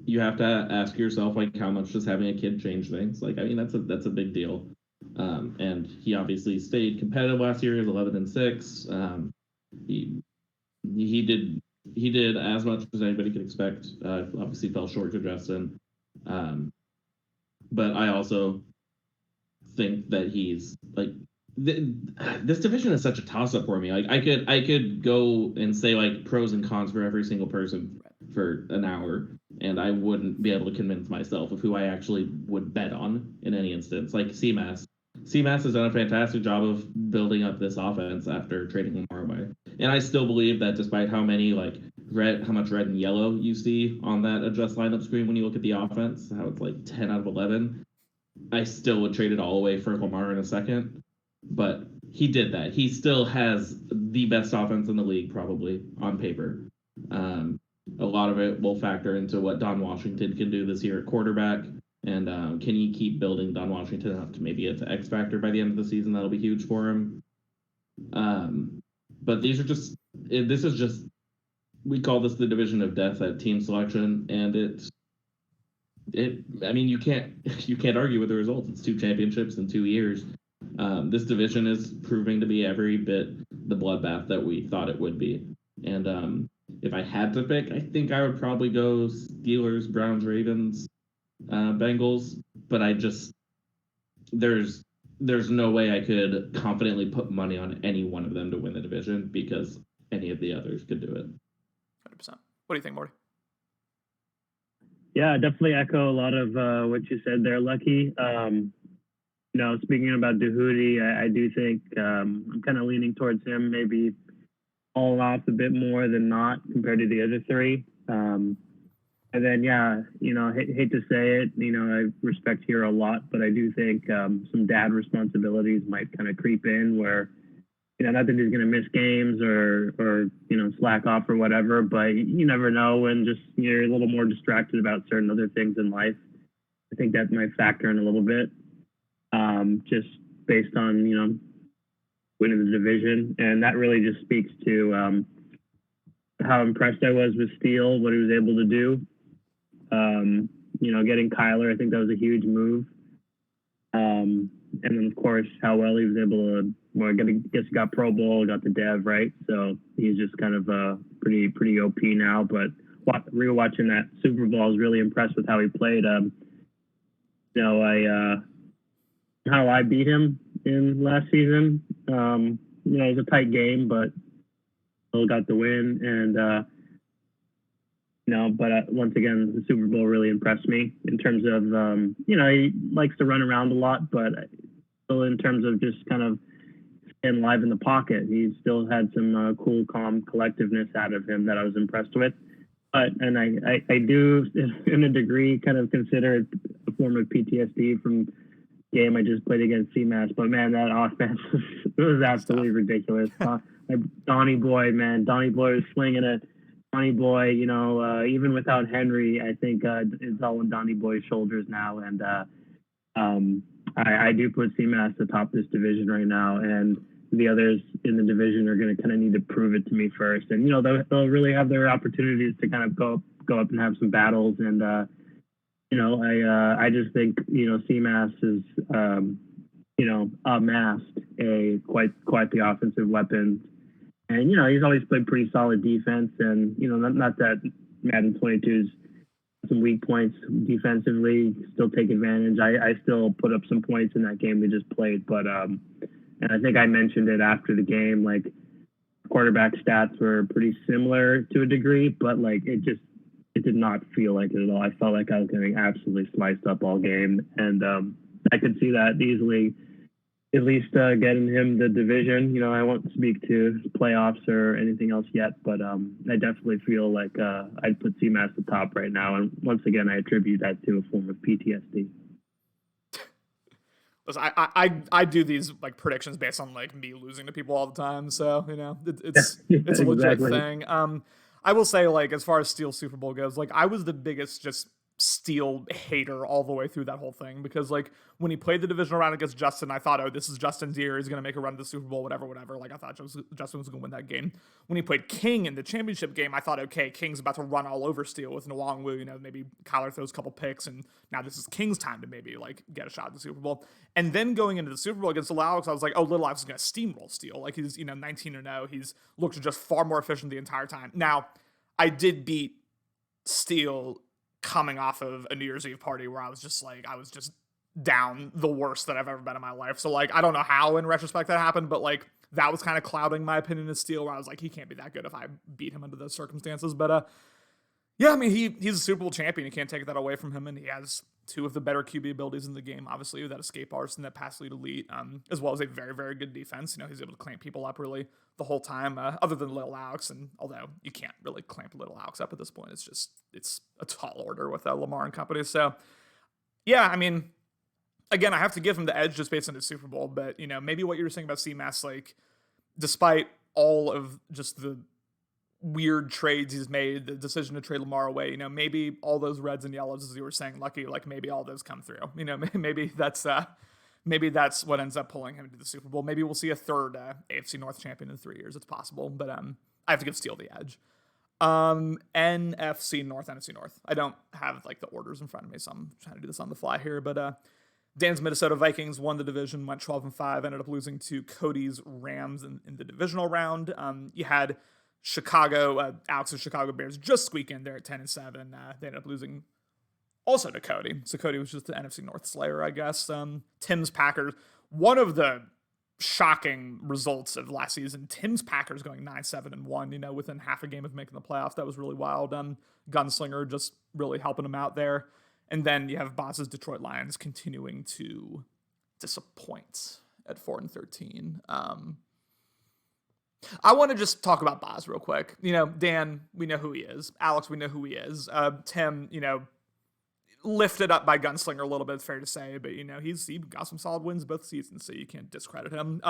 you have to ask yourself, like, how much does having a kid change things? Like, I mean, that's a big deal. And he obviously stayed competitive last year. He was 11-6. He he did as much as anybody could expect. Obviously fell short to Justin. But I also think that he's like this division is such a toss up for me. Like I could go and say like pros and cons for every single person for an hour, and I wouldn't be able to convince myself of who I actually would bet on in any instance. Like CMAS. CMAS has done a fantastic job of building up this offense after trading Lamar away. And I still believe that despite how many how much red and yellow you see on that adjust lineup screen when you look at the offense, how it's like 10 out of 11, I still would trade it all away for Lamar in a second. But he did that. He still has the best offense in the league, probably on paper. A lot of it will factor into what Don Washington can do this year at quarterback. And can he keep building Don Washington up to maybe it's an X factor by the end of the season? That'll be huge for him. But this is just, we call this the division of death at team selection, and I mean, you can't argue with the results. It's 2 championships in 2 years. This division is proving to be every bit the bloodbath that we thought it would be. And if I had to pick, I think I would probably go Steelers, Browns, Ravens, Bengals. But there's no way I could confidently put money on any one of them to win the division because any of the others could do it. 100%. What do you think, Morty? Yeah, definitely echo a lot of what you said there, Lucky. Speaking about Dehudi, I do think I'm kind of leaning towards him, maybe all off a bit more than not compared to the other 3. And then, hate to say it, I respect Hero a lot, but I do think some dad responsibilities might kind of creep in where, not that he's going to miss games or slack off or whatever, but you never know when just you're a little more distracted about certain other things in life. I think that might factor in a little bit, just based on, winning the division. And that really just speaks to how impressed I was with Steele, what he was able to do. Getting Kyler, I think that was a huge move. And then, of course, how well he was able to, he got Pro Bowl, got the Dev, right? So he's just kind of pretty OP now. But rewatching that Super Bowl, I was really impressed with how he played. How I beat him in last season. It was a tight game, but still got the win. And, but once again, the Super Bowl really impressed me in terms of, he likes to run around a lot, but still in terms of just kind of staying live in the pocket, he still had some cool, calm collectiveness out of him that I was impressed with. And I do, in a degree, kind of consider it a form of PTSD from game I just played against CMAS. But, man, that offense was absolutely ridiculous. Donnie Boy was slinging it. Donnie Boy, even without Henry, I think it's all on Donnie Boy's shoulders now. And I do put CMAS atop this division right now. And the others in the division are going to kind of need to prove it to me first. And, they'll really have their opportunities to kind of go up and have some battles. And, I just think, CMAS is, amassed quite the offensive weapons. And, he's always played pretty solid defense. And, not that Madden 22's some weak points defensively, still take advantage. I still put up some points in that game we just played. But, and I think I mentioned it after the game, like quarterback stats were pretty similar to a degree, but it did not feel like it at all. I felt like I was getting absolutely sliced up all game. And I could see that easily at least getting him the division. I won't speak to playoffs or anything else yet, but I definitely feel like I'd put CMAS at the top right now. And once again, I attribute that to a form of PTSD. Listen, I do these predictions based on me losing to people all the time, so it's a legit thing. I will say as far as Steel Super Bowl goes, I was the biggest just Steel hater all the way through that whole thing, because like when he played the divisional round against Justin, I thought, oh, this is Justin's year. He's going to make a run to the Super Bowl, whatever. Like I thought Justin was going to win that game. When he played King in the championship game, I thought, okay, King's about to run all over Steel with Nwangwu. Maybe Kyler throws a couple picks, and now this is King's time to maybe like get a shot at the Super Bowl. And then going into the Super Bowl against Little Alex, I was like, oh, Little Alex is going to steamroll Steel. Like he's 19-0. He's looked just far more efficient the entire time. Now, I did beat Steel coming off of a New Year's Eve party where I was just down the worst that I've ever been in my life. So like, I don't know how in retrospect that happened, but like that was kind of clouding my opinion of Steel, where I was like, he can't be that good if I beat him under those circumstances. But yeah, I mean, he's a Super Bowl champion. You can't take that away from him. And he has two of the better QB abilities in the game, obviously, with that escape artist and that pass lead elite, as well as a very, very good defense. He's able to clamp people up really the whole time, other than Little Alex. And although you can't really clamp Little Alex up at this point, it's a tall order with Lamar and company. So yeah, I mean, again, I have to give him the edge just based on the Super Bowl. But, maybe what you were saying about CMAS, like, despite all of just the weird trades he's made, the decision to trade Lamar away, maybe all those reds and yellows, as you were saying, Lucky, like maybe all those come through. Maybe that's what ends up pulling him to the Super Bowl. Maybe we'll see a third AFC North champion in 3 years. It's possible, but I have to give Steel the edge. NFC North. I don't have like the orders in front of me, so I'm trying to do this on the fly here. But Dan's Minnesota Vikings won the division, went 12-5, ended up losing to Cody's Rams in the divisional round. You had Alex's Chicago Bears just squeak in there at 10-7. They ended up losing also to Cody. So Cody was just the NFC North slayer, I guess. Tim's Packers, one of the shocking results of last season. Tim's Packers going 9-7-1, within half a game of making the playoffs. That was really wild. Gunslinger just really helping him out there. And then you have Boz's Detroit Lions continuing to disappoint at 4-13. I want to just talk about Boz real quick. Dan, we know who he is. Alex, we know who he is. Tim, lifted up by Gunslinger a little bit, it's fair to say, but he got some solid wins both seasons, so you can't discredit him.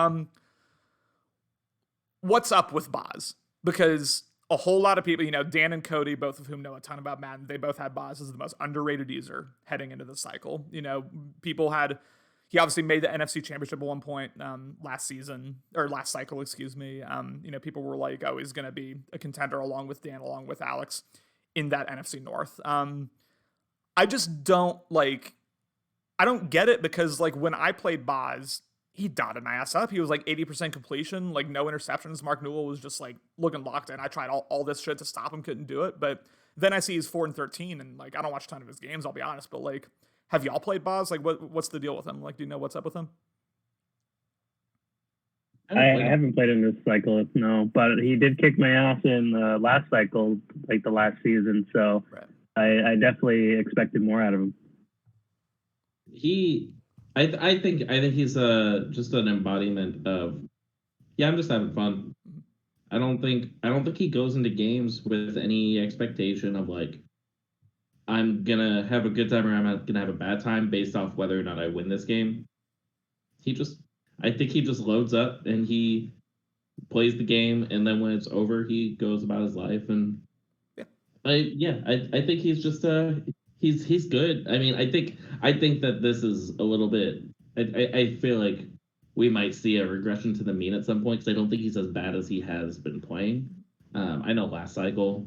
What's up with Boz? Because a whole lot of people, Dan and Cody, both of whom know a ton about Madden, they both had Boz as the most underrated user heading into the cycle. He obviously made the NFC Championship at one point last cycle, excuse me. People were like, oh, he's going to be a contender along with Dan, along with Alex in that NFC North. I just don't I don't get it, because like when I played Boz, he dotted my ass up. He was like 80% completion, like no interceptions. Mark Newell was just like looking locked in. I tried all this shit to stop him, couldn't do it. But then I see he's 4-13, and like I don't watch a ton of his games, I'll be honest, but like, have y'all played Boz? Like, what's the deal with him? Like, do you know what's up with him? I haven't played him this cycle, no, but he did kick my ass in the last cycle, like the last season. So right. I definitely expected more out of him. I think he's just an embodiment of, I'm just having fun. I don't think he goes into games with any expectation of like, I'm gonna have a good time or I'm gonna have a bad time based off whether or not I win this game. I think he just loads up and he plays the game, and then when it's over, he goes about his life. And I think he's just he's good. I mean, I think that this is a little bit. I feel like we might see a regression to the mean at some point, because I don't think he's as bad as he has been playing. I know last cycle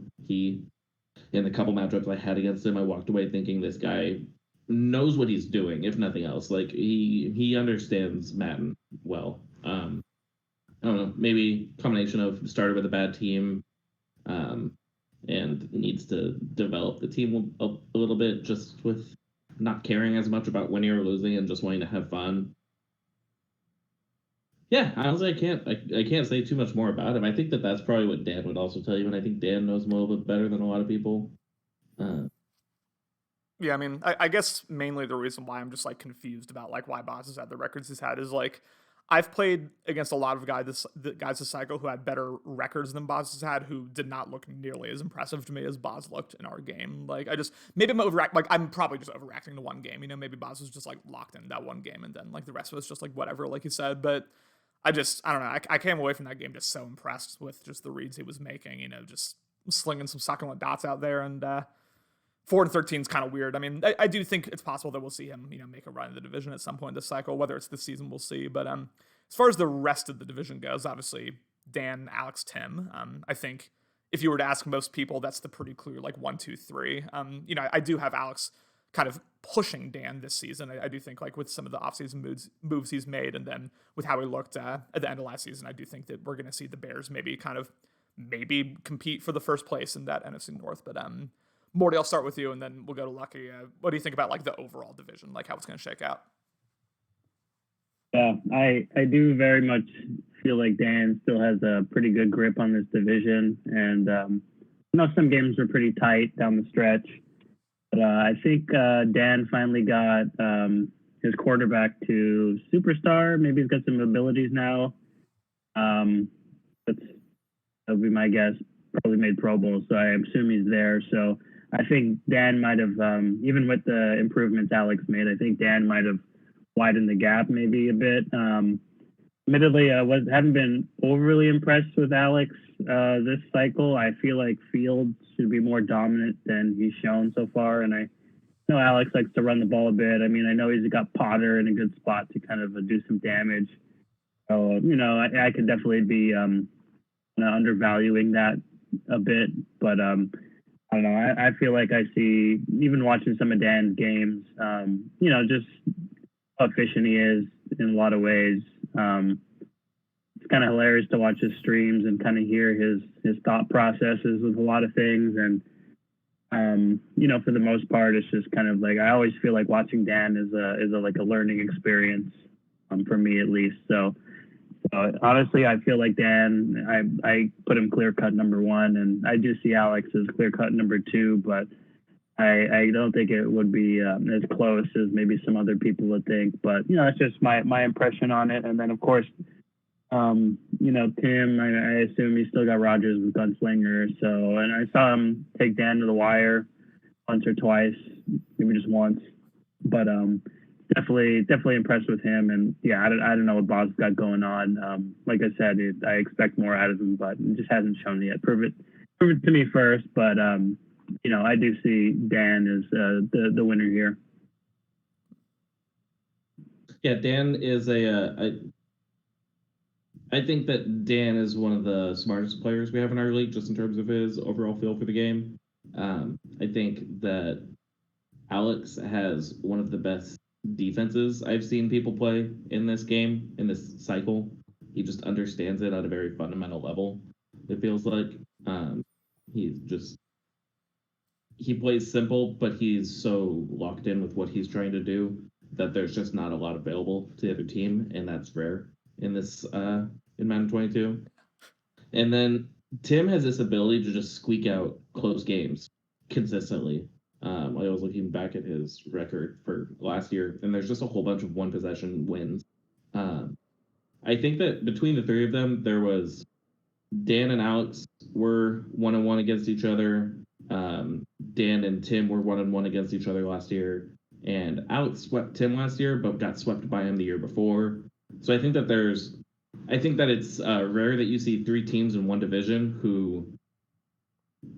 in the couple matchups I had against him, I walked away thinking this guy knows what he's doing, if nothing else. Like he understands Madden well. I don't know, maybe combination of started with a bad team, and needs to develop the team a little bit, just with not caring as much about winning or losing and just wanting to have fun. Yeah, honestly, I can't say too much more about him. I think that's probably what Dan would also tell you, and I think Dan knows him a little bit better than a lot of people. Yeah, I mean, I guess mainly the reason why I'm just like confused about like why Boz has had the records he's had is like, I've played against a lot of guys this cycle who had better records than Boz has had, who did not look nearly as impressive to me as Boz looked in our game. Like, maybe I'm probably just overreacting to one game. Maybe Boz was just like locked in that one game, and then like the rest of it's just like whatever, like you said. But I don't know. I came away from that game just so impressed with just the reads he was making. Just slinging some succulent dots out there, and 4-13 is kind of weird. I mean, I do think it's possible that we'll see him, make a run in the division at some point this cycle. Whether it's this season, we'll see. But as far as the rest of the division goes, obviously Dan, Alex, Tim. I think if you were to ask most people, that's the pretty clear 1, 2, 3. I do have Alex kind of pushing Dan this season. I do think with some of the offseason moves he's made, and then with how he looked at the end of last season, I do think that we're going to see the Bears maybe compete for the first place in that NFC North. But Morty, I'll start with you, and then we'll go to Lucky. What do you think about the overall division, how it's going to shake out? Yeah, I do very much feel like Dan still has a pretty good grip on this division, and some games were pretty tight down the stretch, but I think Dan finally got his quarterback to superstar. Maybe he's got some abilities now. That would be my guess. Probably made Pro Bowl, so I assume he's there. So I think Dan might have, even with the improvements Alex made, I think Dan might have widened the gap maybe a bit. Admittedly, haven't been overly impressed with Alex this cycle. I feel like Fields should be more dominant than he's shown so far, and I know Alex likes to run the ball a bit. I mean, I know he's got Potter in a good spot to kind of do some damage. So, I could definitely be undervaluing that a bit, but I don't know. I feel like I see, even watching some of Dan's games, just how efficient he is in a lot of ways. It's kind of hilarious to watch his streams and kind of hear his thought processes with a lot of things. And, for the most part, it's just kind of I always feel like watching Dan is a learning experience, for me at least. So honestly, I feel like Dan, I put him clear-cut number 1, and I do see Alex as clear-cut number 2, but I don't think it would be as close as maybe some other people would think. But, it's just my impression on it. And then, of course, Tim, I assume he still got Rodgers with Gunslinger. So, and I saw him take Dan to the wire once or twice, maybe just once. But definitely impressed with him. And yeah, I don't know what Bob's got going on. Like I said, I expect more out of him, but it just hasn't shown yet. Prove it to me first. But I do see Dan as the winner here. Yeah, Dan is I think that Dan is one of the smartest players we have in our league, just in terms of his overall feel for the game. I think that Alex has one of the best defenses I've seen people play in this game, in this cycle. He just understands it at a very fundamental level, it feels like. He plays simple, but he's so locked in with what he's trying to do that there's just not a lot available to the other team, and that's rare in this in Madden 22. And then Tim has this ability to just squeak out close games consistently. I was looking back at his record for last year, and there's just a whole bunch of one possession wins. I think that between the three of them, there was Dan and Alex were 1-1 against each other. Dan and Tim were 1-1 against each other last year, and Alex swept Tim last year, but got swept by him the year before. So I think that it's rare that you see three teams in one division who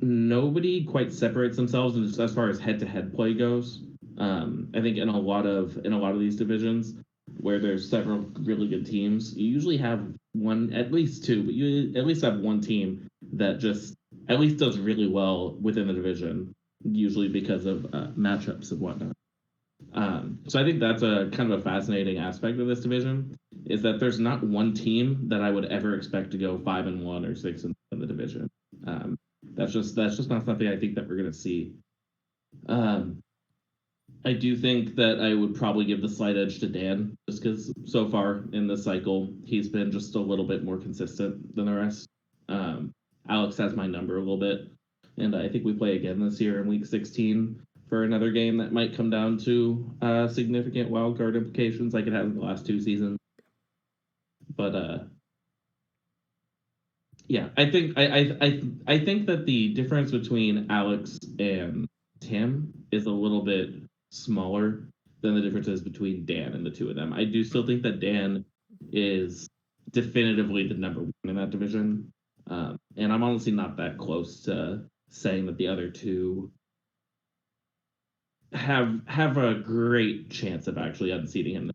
nobody quite separates themselves as far as head-to-head play goes. I think in a lot of these divisions where there's several really good teams, you usually have one, at least two, but you at least have one team that just at least does really well within the division, usually because of matchups and whatnot. So I think that's a kind of a fascinating aspect of this division, is that there's not one team that I would ever expect to go 5-1 or 6-1 in the division. That's just not something I think that we're going to see. I do think that I would probably give the slight edge to Dan, just because so far in this cycle, he's been just a little bit more consistent than the rest. Alex has my number a little bit, and I think we play again this year in Week 16 for another game that might come down to significant wildcard implications like it has in the last two seasons. But yeah, I think that the difference between Alex and Tim is a little bit smaller than the differences between Dan and the two of them. I do still think that Dan is definitively the number one in that division. And I'm honestly not that close to saying that the other two have a great chance of actually unseating him.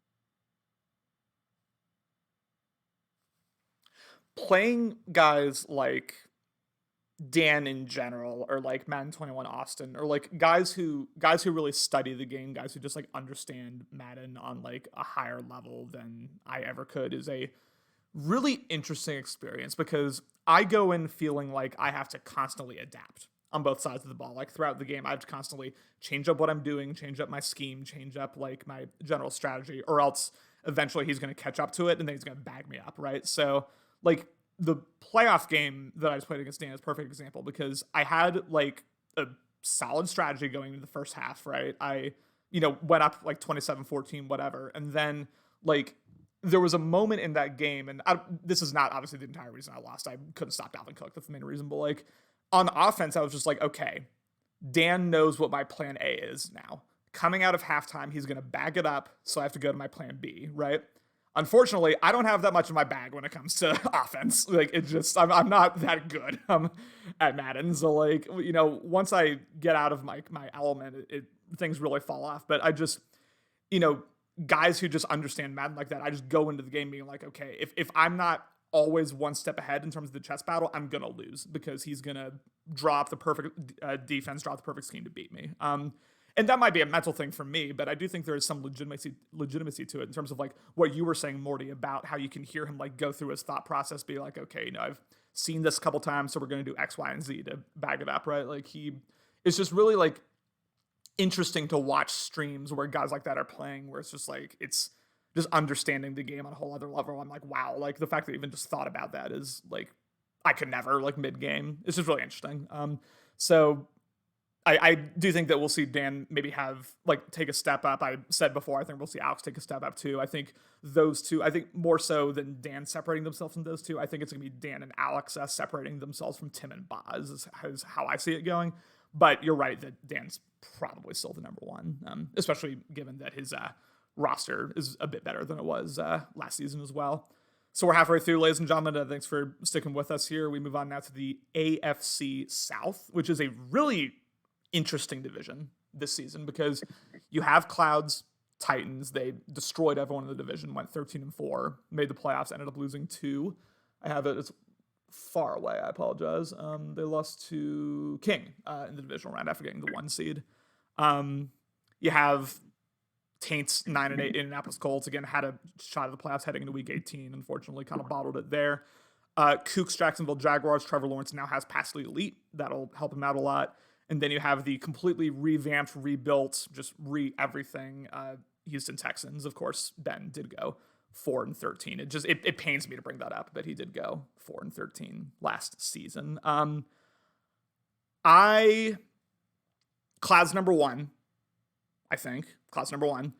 Playing guys like Dan in general, or like Madden 21 Austin, or like guys who really study the game, guys who just like understand Madden on like a higher level than I ever could, is a really interesting experience, because I go in feeling like I have to constantly adapt on both sides of the ball. Like throughout the game, I have to constantly change up what I'm doing, change up my scheme, change up like my general strategy, or else eventually he's going to catch up to it and then he's going to bag me up, right? So like the playoff game that I just played against Dan is a perfect example, because I had like a solid strategy going into the first half, right? I, went up like 27-14, whatever. And then like there was a moment in that game, and this is not obviously the entire reason I lost. I couldn't stop Dalvin Cook. That's the main reason. But like on offense, I was just like, okay, Dan knows what my plan A is now. Coming out of halftime, he's going to bag it up, so I have to go to my plan B, right? Unfortunately, I don't have that much in my bag when it comes to offense. Like, it just, I'm not that good at Madden. So, like, once I get out of my element, things really fall off. But I just, guys who just understand Madden like that, I just go into the game being like, okay, if I'm not always one step ahead in terms of the chess battle, I'm going to lose, because he's going to drop the perfect defense, drop the perfect scheme to beat me. And that might be a mental thing for me, but I do think there is some legitimacy to it in terms of like what you were saying, Morty, about how you can hear him like go through his thought process, be like, okay, I've seen this a couple times, so we're going to do X, Y, and Z to bag it up, right? Like it's just really like interesting to watch streams where guys like that are playing, where it's just like, it's just understanding the game on a whole other level. I'm like, wow, like the fact that I even just thought about that is like, I could never, like mid game. It's just really interesting. So I do think that we'll see Dan maybe take a step up. I said before, I think we'll see Alex take a step up too. I think those two, I think more so than Dan separating themselves from those two, I think it's going to be Dan and Alex separating themselves from Tim and Boz, is how I see it going. But you're right that Dan's probably still the number one, especially given that his roster is a bit better than it was last season as well. So we're halfway through, ladies and gentlemen. Thanks for sticking with us here. We move on now to the Afc South, which is a really interesting division this season, because you have Clouds, Titans. They destroyed everyone in the division, went 13-4, made the playoffs, ended up losing 2. I have it, it's far away, I apologize. They lost to King in the divisional round after getting the 1 seed. You have Taints 9-8, Indianapolis Colts again had a shot at the playoffs heading into week 18. Unfortunately, kind of bottled it there. Kooks, Jacksonville Jaguars. Trevor Lawrence now has passed the elite. That'll help him out a lot. And then you have the completely revamped, rebuilt, just everything. Houston Texans, of course. Ben did go 4-13. It pains me to bring that up, but he did go 4-13 last season. Cloud's number 1. I think Cloud's number 1.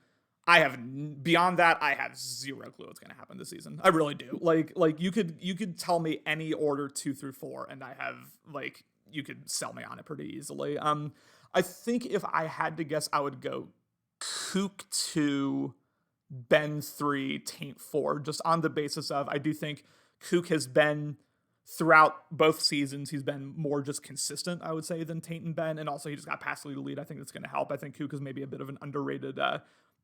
Beyond that, I have zero clue what's going to happen this season. I really do. Like you could tell me any order 2 through 4, and I have like, you could sell me on it pretty easily. I think if I had to guess, I would go Kook 2, Ben 3, Taint 4, just on the basis of, I do think Kook has been, throughout both seasons, he's been more just consistent, I would say, than Taint and Ben, and also he just got past the lead. I think that's going to help. I think Kook is maybe a bit of an underrated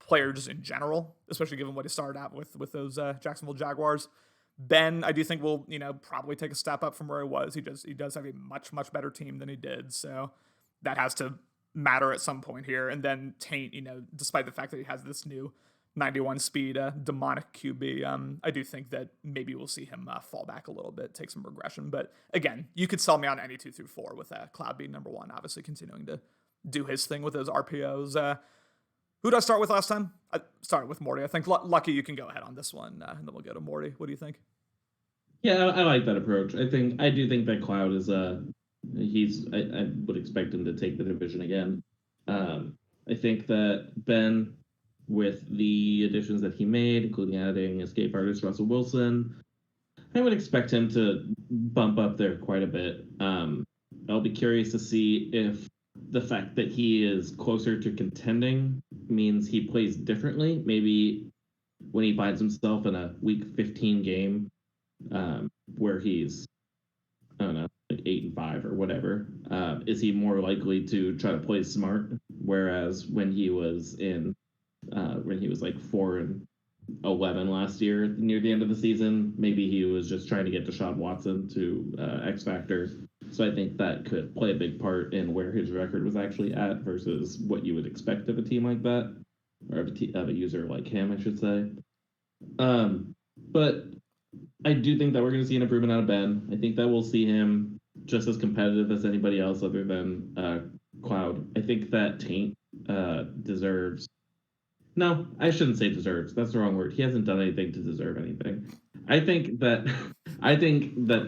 player just in general, especially given what he started out with those Jacksonville Jaguars. Ben, I do think will, probably take a step up from where he was. He does have a much, much better team than he did. So that has to matter at some point here. And then Taint, despite the fact that he has this new 91 speed, demonic QB, I do think that maybe we'll see him fall back a little bit, take some regression. But again, you could sell me on any 2 through 4 with Cloud being number 1, obviously continuing to do his thing with those RPOs. Who did I start with last time? I started with Morty. I think Lucky, you can go ahead on this one, and then we'll go to Morty. What do you think? Yeah, I like that approach. I do think that Cloud is I would expect him to take the division again. I think that Ben, with the additions that he made, including adding escape artist Russell Wilson, I would expect him to bump up there quite a bit. I'll be curious to see if the fact that he is closer to contending means he plays differently. Maybe when he finds himself in a week 15 game where he's, I don't know, like 8-5 or whatever, is he more likely to try to play smart whereas when he was like 4-11 last year near the end of the season, maybe he was just trying to get Deshaun Watson to X Factor. So I think that could play a big part in where his record was actually at versus what you would expect of a team like that, or of a user like him, I should say. But I do think that we're going to see an improvement out of Ben. I think that we'll see him just as competitive as anybody else other than Cloud. I think that Taint deserves. No, I shouldn't say deserves. That's the wrong word. He hasn't done anything to deserve anything. I think that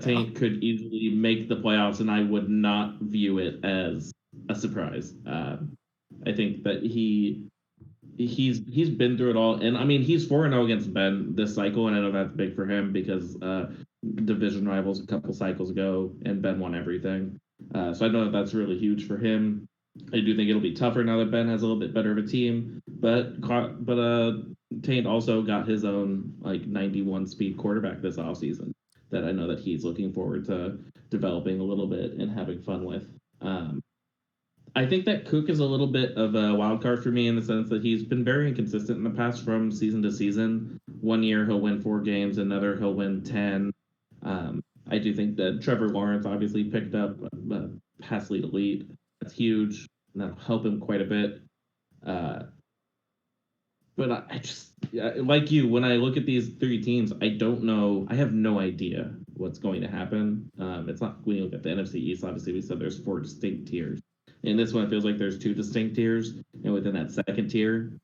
Taint could easily make the playoffs, and I would not view it as a surprise. I think that he's been through it all, and I mean he's 4-0 against Ben this cycle, and I know that's big for him because division rivals a couple cycles ago, and Ben won everything. So I know that that's really huge for him. I do think it'll be tougher now that Ben has a little bit better of a team, but Taint also got his own like 91 speed quarterback this offseason that I know that he's looking forward to developing a little bit and having fun with. I think that Cook is a little bit of a wild card for me in the sense that he's been very inconsistent in the past from season to season. One year he'll win 4 games, another he'll win 10. I do think that Trevor Lawrence obviously picked up a pass lead elite. That's huge, and that'll help him quite a bit. But I just, like you, when I look at these 3 teams, I don't know. I have no idea what's going to happen. It's not, when you look at the NFC East, obviously we said there's 4 distinct tiers. In this one, it feels like there's 2 distinct tiers, and within that second tier,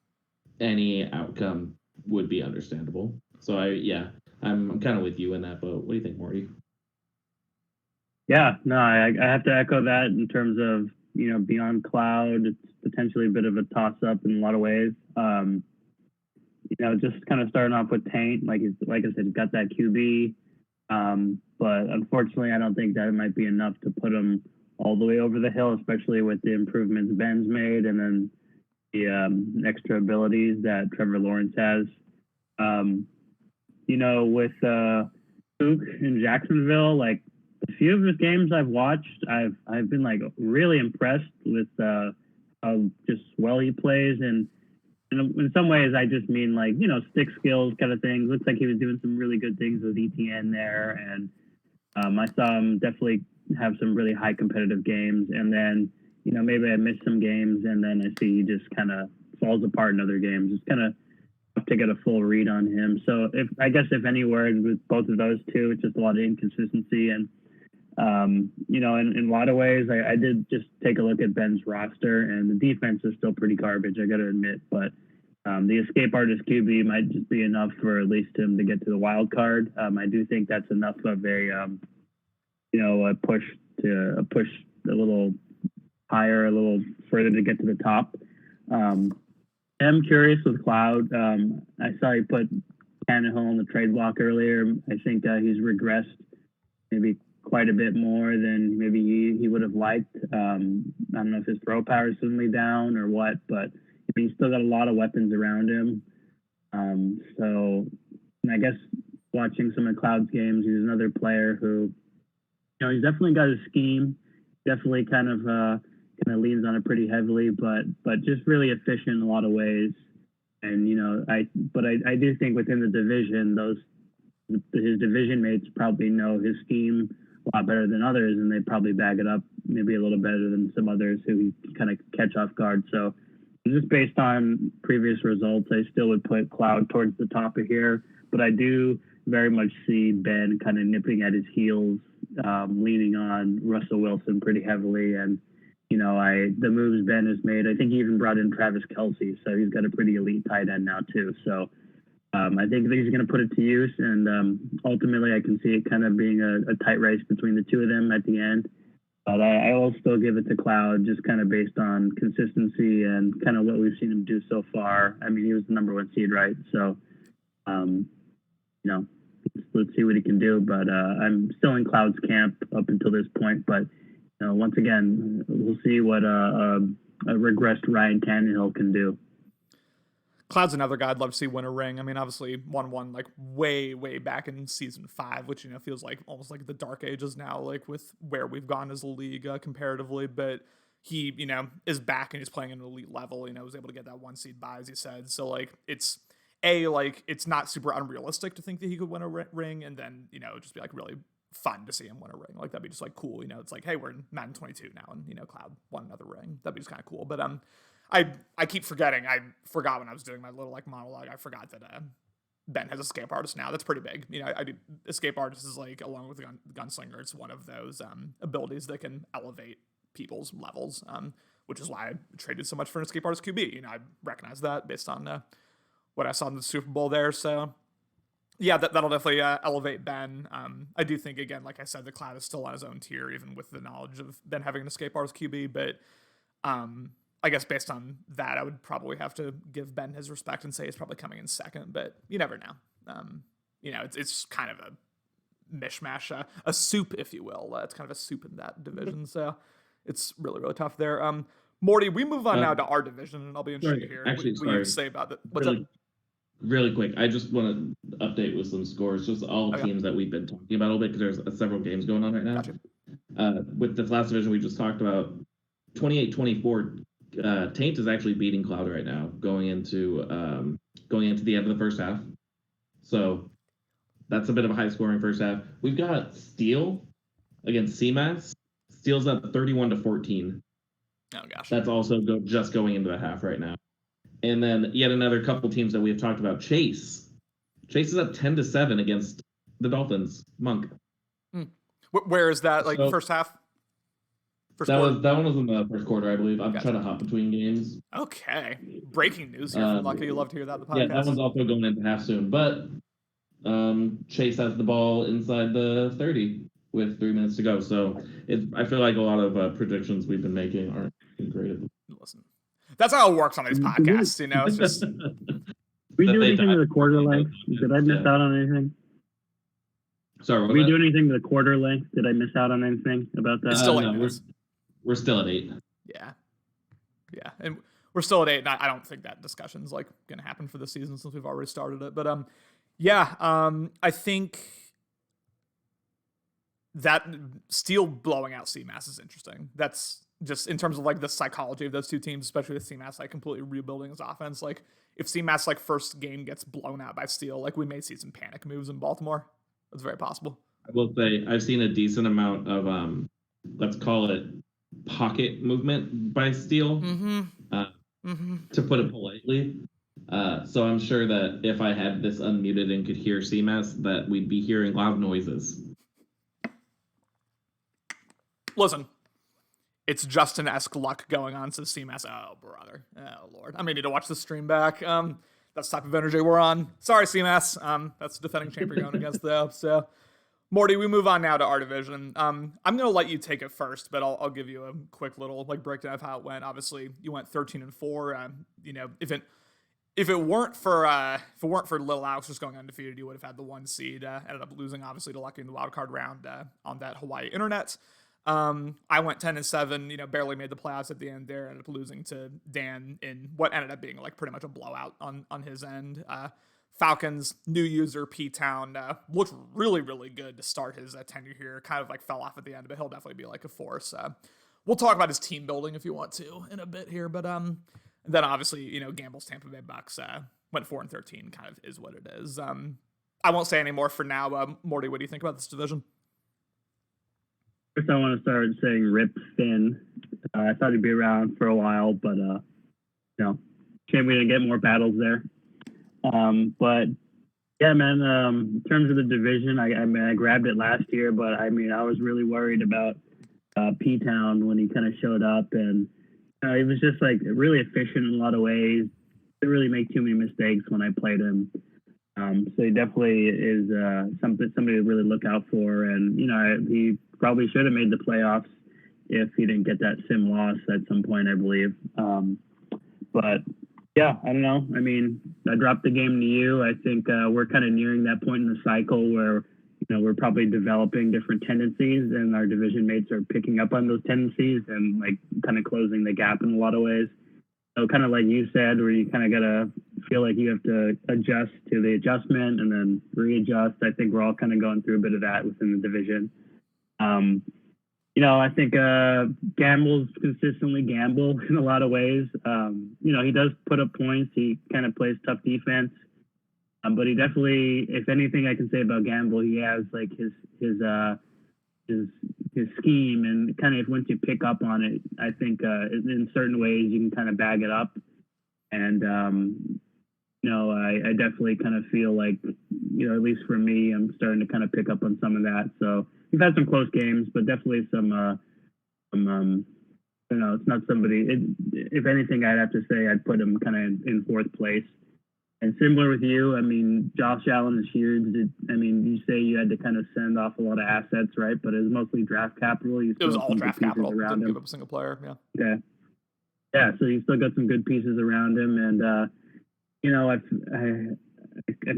any outcome would be understandable. So I'm kind of with you in that boat. What do you think, Morty? Yeah, no, I have to echo that in terms of, beyond Cloud, it's potentially a bit of a toss up in a lot of ways. Just kind of starting off with Taint, like I said, he's got that QB, but unfortunately, I don't think that might be enough to put him all the way over the hill, especially with the improvements Ben's made and then the extra abilities that Trevor Lawrence has. With Cook in Jacksonville, like a few of his games I've watched, I've been like really impressed with how just well he plays, and in some ways I just mean like stick skills kind of things. Looks like he was doing some really good things with ETN there, and I saw him definitely have some really high competitive games, and then maybe I missed some games, and then I see he just kind of falls apart in other games. It's kind of tough to get a full read on him. So if any word with both of those two, it's just a lot of inconsistency, and in a lot of ways, I did just take a look at Ben's roster, and the defense is still pretty garbage, I got to admit, but the escape artist QB might just be enough for at least him to get to the wild card. I do think that's enough of a push a little higher, a little further to get to the top. I'm curious with Cloud. I saw he put Tannehill on the trade block earlier. I think he's regressed maybe quite a bit more than maybe he would have liked. I don't know if his throw power is suddenly down or what, but he's still got a lot of weapons around him. So I guess watching some of Cloud's games, he's another player who, he's definitely got a scheme, definitely kind of leans on it pretty heavily, but just really efficient in a lot of ways. And I do think within the division, his division mates probably know his scheme a lot better than others, and they probably back it up maybe a little better than some others who kind of catch off guard. So just based on previous results, I still would put Cloud towards the top of here, but I do very much see Ben kind of nipping at his heels, leaning on Russell Wilson pretty heavily. And, the moves Ben has made, I think he even brought in Travis Kelce, so he's got a pretty elite tight end now too. So I think he's going to put it to use, and ultimately I can see it kind of being a tight race between the two of them at the end. But I will still give it to Cloud just kind of based on consistency and kind of what we've seen him do so far. I mean, he was the number 1 seed, right? So, let's see what he can do. But I'm still in Cloud's camp up until this point. But once again, we'll see what a regressed Ryan Tannehill can do. Cloud's another guy I'd love to see win a ring. I mean, obviously won one like way back in season 5, which feels like almost like the dark ages now, like with where we've gone as a league comparatively. But he, is back and he's playing at an elite level, was able to get that 1 seed bye, as he said. So, like, it's it's not super unrealistic to think that he could win a ring, and then, just be, like, really fun to see him win a ring. Like, that'd be just, like, cool. It's like, hey, we're in Madden 22 now, and, Cloud won another ring. That'd be just kind of cool. But I keep forgetting. I forgot when I was doing my little, like, monologue. I forgot that Ben has escape artist now. That's pretty big. I do escape artist is, like, along with the gunslinger, it's one of those abilities that can elevate people's levels, which is why I traded so much for an escape artist QB. I recognize that based on what I saw in the Super Bowl there. So yeah, that'll definitely elevate Ben. I do think, again, like I said, the Cloud is still on his own tier, even with the knowledge of Ben having an escape artist QB. But I guess based on that, I would probably have to give Ben his respect and say he's probably coming in second. But you never know. It's kind of a mishmash, a soup, if you will. It's kind of a soup in that division. So it's really, really tough there. Morty, we move on now to our division, and I'll be interested to hear what you have to say about it. What's up? Really quick, I just want to update with some scores, just all teams that we've been talking about a little bit, because there's several games going on right now. Gotcha. With this last division we just talked about, 28-24, Taint is actually beating Cloud right now, going into the end of the first half. So that's a bit of a high-scoring first half. We've got Steel against CMAS. Steel's up 31-14. Oh gosh. That's also just going into the half right now. And then yet another couple teams that we have talked about. Chase is up 10-7 against the Dolphins. Monk. Where is that? Like, first half? That one was in the first quarter, I believe. I'm trying to hop between games. Okay. Breaking news here from Lucky. You love to hear that in the podcast. Yeah, that one's also going into half soon. But Chase has the ball inside the 30 with 3 minutes to go. So I feel like a lot of predictions we've been making aren't great. Listen, that's how it works on these podcasts. It's just we do anything to the quarter length? Did I miss out on anything? Sorry, we do anything to the quarter length? Did I miss out on anything about that? Still no, we're still at 8. Yeah, and we're still at 8. And I don't think that discussion's like going to happen for this season since we've already started it. But I think that Steel blowing out CMAS is interesting. That's just in terms of like the psychology of those two teams, especially with CMAS like completely rebuilding his offense. Like if CMAS like first game gets blown out by Steel, like we may see some panic moves in Baltimore. That's very possible. I will say I've seen a decent amount of let's call it pocket movement by Steel, to put it politely. So I'm sure that if I had this unmuted and could hear CMAS, that we'd be hearing loud noises. Listen, it's Justin-esque luck going on, says CMAS. Oh, brother. Oh, Lord. I may need to watch the stream back. That's the type of energy we're on. Sorry, CMAS. That's the defending champion going against, though. So, Morty, we move on now to our division. I'm going to let you take it first, but I'll give you a quick little like breakdown of how it went. Obviously, you went 13-4. If it weren't for Little Alex just going undefeated, you would have had the 1 seed. Ended up losing, obviously, to Lucky in the wild card round on that Hawaii internet. I went 10-7, barely made the playoffs at the end there. Ended up losing to Dan in what ended up being like pretty much a blowout on his end. Falcons new user P-Town looked really, really good to start his tenure here. Kind of like fell off at the end, but he'll definitely be like a force. We'll talk about his team building if you want to in a bit here, but then obviously Gamble's Tampa Bay Bucks went 4-13. Kind of is what it is. I won't say any more for now. Morty, what do you think about this division? First, I want to start saying rip Finn. I thought he'd be around for a while, but shame we didn't get more battles there. But yeah, man. In terms of the division, I grabbed it last year, but I was really worried about P-Town when he kind of showed up, and he was just like really efficient in a lot of ways. Didn't really make too many mistakes when I played him. So he definitely is somebody to really look out for, and he probably should have made the playoffs if he didn't get that sim loss at some point, I believe. But yeah, I don't know. I dropped the game to you. I think we're kind of nearing that point in the cycle where we're probably developing different tendencies, and our division mates are picking up on those tendencies and like kind of closing the gap in a lot of ways. So kind of like you said, where you kind of got to feel like you have to adjust to the adjustment and then readjust. I think we're all kind of going through a bit of that within the division. I think Gamble's consistently gamble in a lot of ways. He does put up points. He kind of plays tough defense. But he definitely, if anything I can say about Gamble, he has like his scheme, and kind of once you pick up on it, I think in certain ways you can kind of bag it up. And I definitely kind of feel like, at least for me, I'm starting to kind of pick up on some of that. So we've had some close games, but definitely some it's not somebody. If anything, I'd have to say I'd put him kind of in fourth place. And similar with you, I mean, Josh Allen is huge. You say you had to kind of send off a lot of assets, right? But it was mostly draft capital. It was all draft capital. Didn't give up a single player. Yeah. Okay. Yeah, so you still got some good pieces around him, and I'm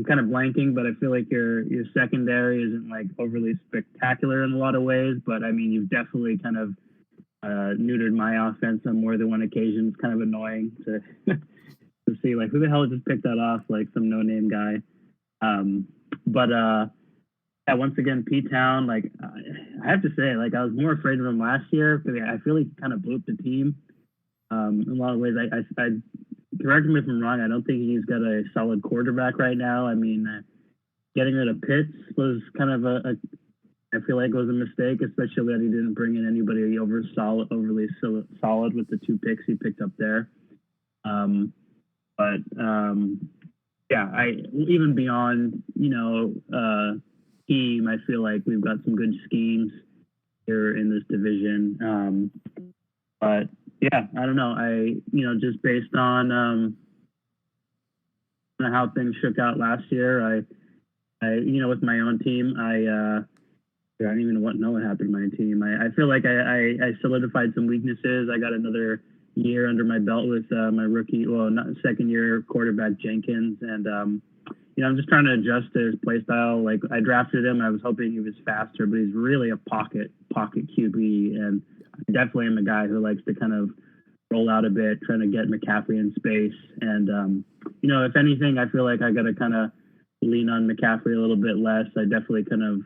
kind of blanking, but I feel like your secondary isn't like overly spectacular in a lot of ways. But I mean, you've definitely kind of neutered my offense on more than one occasion. It's kind of annoying to to see like who the hell just picked that off, like some no-name guy. Yeah, once again, P-Town, like I have to say, like I was more afraid of him last year because I feel like he kind of blew up the team in a lot of ways. I correct me if I'm wrong. I don't think he's got a solid quarterback right now. I mean, getting rid of Pitts was kind of I feel like was a mistake, especially that he didn't bring in anybody overly solid with the 2 picks he picked up there. Yeah, even beyond, team, I feel like we've got some good schemes here in this division. But yeah, I don't know. Just based on how things shook out last year, I with my own team, I don't even know what happened to my team. I feel like I solidified some weaknesses. I got another year under my belt with my second year quarterback Jenkins, and I'm just trying to adjust to his play style. Like I drafted him, I was hoping he was faster, but he's really a pocket QB, and I definitely am a guy who likes to kind of roll out a bit, trying to get McCaffrey in space. And if anything, I feel like I got to kind of lean on McCaffrey a little bit less. I definitely kind of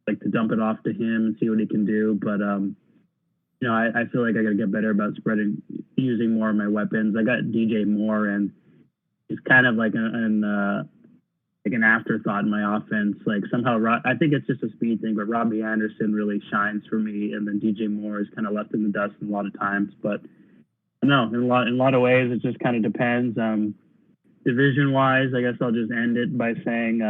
like to dump it off to him and see what he can do, but I feel like I got to get better about using more of my weapons. I got DJ Moore, and he's kind of like an afterthought in my offense. Like somehow, I think it's just a speed thing, but Robbie Anderson really shines for me, and then DJ Moore is kind of left in the dust a lot of times. But no, in a lot of ways, it just kind of depends. Division wise, I guess I'll just end it by saying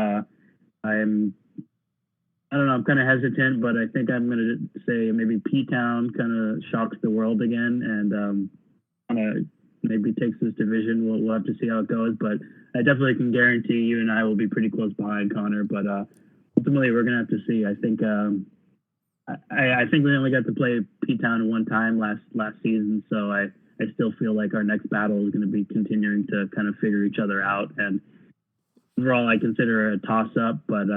I don't know. I'm kind of hesitant, but I think I'm going to say maybe P-Town kind of shocks the world again, and kind of maybe takes this division. We'll have to see how it goes, but I definitely can guarantee you and I will be pretty close behind Connor. But ultimately, we're going to have to see. I think I think we only got to play P-Town one time last season, so I still feel like our next battle is going to be continuing to kind of figure each other out. And overall, I consider it a toss-up, but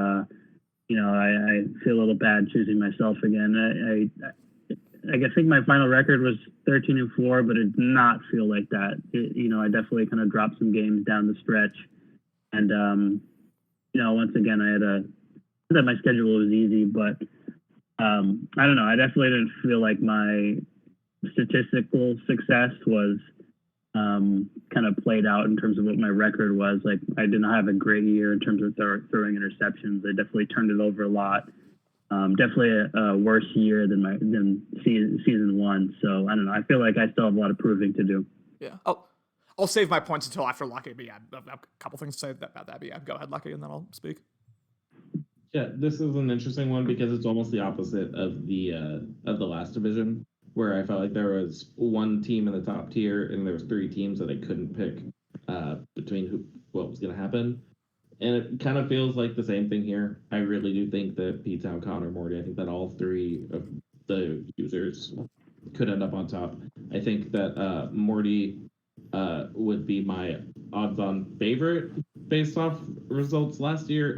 I feel a little bad choosing myself again. I think my final record was 13-4, but it did not feel like that. I definitely kind of dropped some games down the stretch, and once again, that my schedule was easy, but I don't know. I definitely didn't feel like my statistical success was kind of played out in terms of what my record was. Like I did not have a great year in terms of throwing interceptions. I definitely turned it over a lot. Definitely a worse year than season one. So I don't know. I feel like I still have a lot of proving to do. Yeah. I'll save my points until after Lucky. But yeah, I've a couple things to say about that. But yeah, go ahead, Lucky, and then I'll speak. Yeah, this is an interesting one because it's almost the opposite of the last division, where I felt like there was one team in the top tier and there was 3 teams that I couldn't pick between what was going to happen. And it kind of feels like the same thing here. I really do think that P-Town, Connor, Morty, I think that all 3 of the users could end up on top. I think that Morty would be my odds-on favorite based off results last year,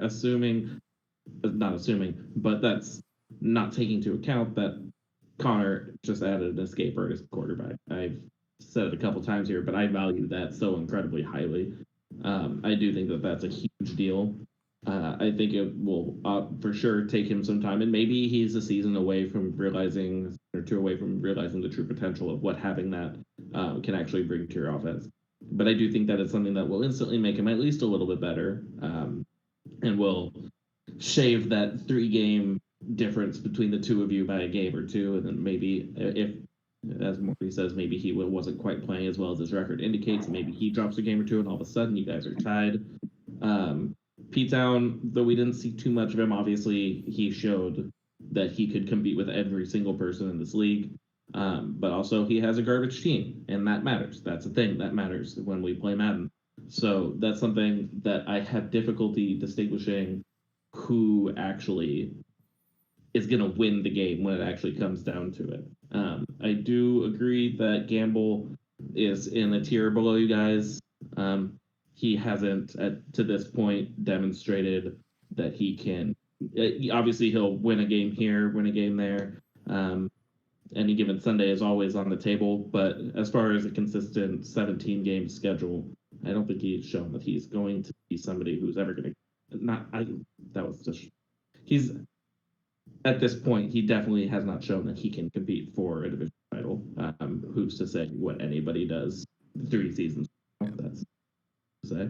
not assuming, but that's not taking into account that Connor just added an escape artist quarterback. I've said it a couple times here, but I value that so incredibly highly. I do think that that's a huge deal. I think it will for sure take him some time, and maybe he's a season away from realizing, or two away from realizing the true potential of what having that can actually bring to your offense. But I do think that it's something that will instantly make him at least a little bit better, and will shave that 3-game difference between the two of you by a game or two, and then maybe if, as Morty says, maybe he wasn't quite playing as well as his record indicates, maybe he drops a game or two, and all of a sudden you guys are tied. P-Town, though we didn't see too much of him, obviously he showed that he could compete with every single person in this league. But also he has a garbage team, and that matters. That's a thing that matters when we play Madden. So that's something that I have difficulty distinguishing who actually is going to win the game when it actually comes down to it. I do agree that Gamble is in a tier below you guys. He hasn't, to this point, demonstrated that he can. Obviously, he'll win a game here, win a game there. Any given Sunday is always on the table. But as far as a consistent 17-game schedule, I don't think he's shown that he's going to be somebody who's ever going to. He's at this point, he definitely has not shown that he can compete for a division title. Who's to say what anybody does 3 seasons? That's to say.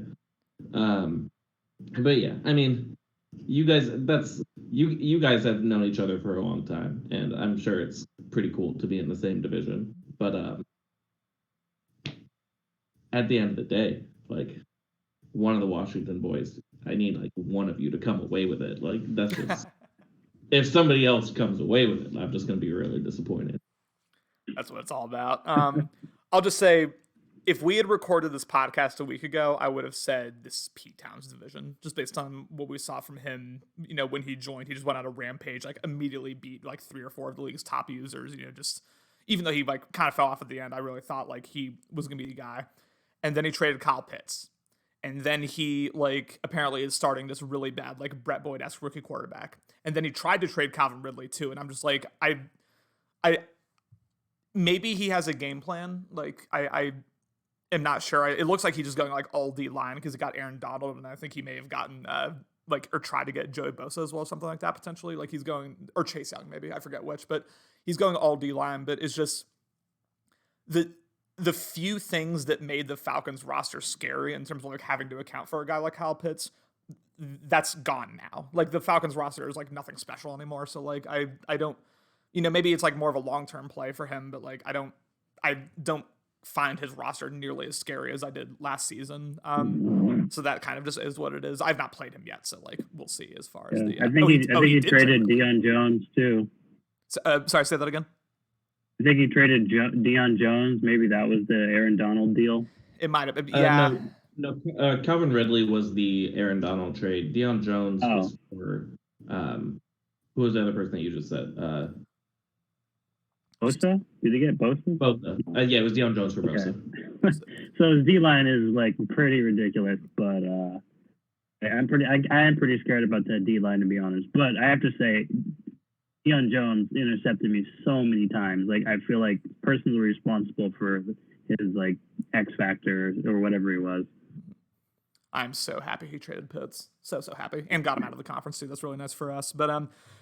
But yeah, I mean, you guys have known each other for a long time, and I'm sure it's pretty cool to be in the same division. But at the end of the day, like, one of the Washington boys, I need like one of you to come away with it. Like, that's just if somebody else comes away with it, I'm just going to be really disappointed. That's what it's all about. I'll just say, if we had recorded this podcast a week ago, I would have said this is Pete Town's division, just based on what we saw from him. You know, when he joined, he just went on a rampage, like immediately beat like 3 or 4 of the league's top users. You know, just even though he like kind of fell off at the end, I really thought like he was going to be the guy. And then he traded Kyle Pitts. And then he, like, apparently is starting this really bad, like, Brett Boyd-esque rookie quarterback. And then he tried to trade Calvin Ridley, too. And I'm just like, maybe he has a game plan. Like, I am not sure. It looks like he's just going, like, all D-line because he got Aaron Donald. And I think he may have gotten, or tried to get Joey Bosa as well, something like that, potentially. Like, he's going, or Chase Young, maybe. I forget which. But he's going all D-line. But it's just the few things that made the Falcons roster scary in terms of like having to account for a guy like Kyle Pitts, that's gone now. Like the Falcons roster is like nothing special anymore. So like I don't, you know, maybe it's like more of a long-term play for him, but like I don't find his roster nearly as scary as I did last season. So that kind of just is what it is. I've not played him yet, so like we'll see as far as the. I think he traded Deion Jones too. So, sorry, say that again. I think he traded Deion Jones. Maybe that was the Aaron Donald deal. It might have been. Yeah. No, Calvin Ridley was the Aaron Donald trade. Deion Jones was for who was the other person that you just said? Bosa? Did he get Bosa? Bosa. Yeah, it was Deion Jones for Bosa. So his D-line is like pretty ridiculous, but I am pretty scared about that D-line, to be honest. But I have to say, Deion Jones intercepted me so many times. Like, I feel like personally responsible for his like X factor or whatever he was. I'm so happy he traded Pitts. So happy, and got him out of the conference too. That's really nice for us. But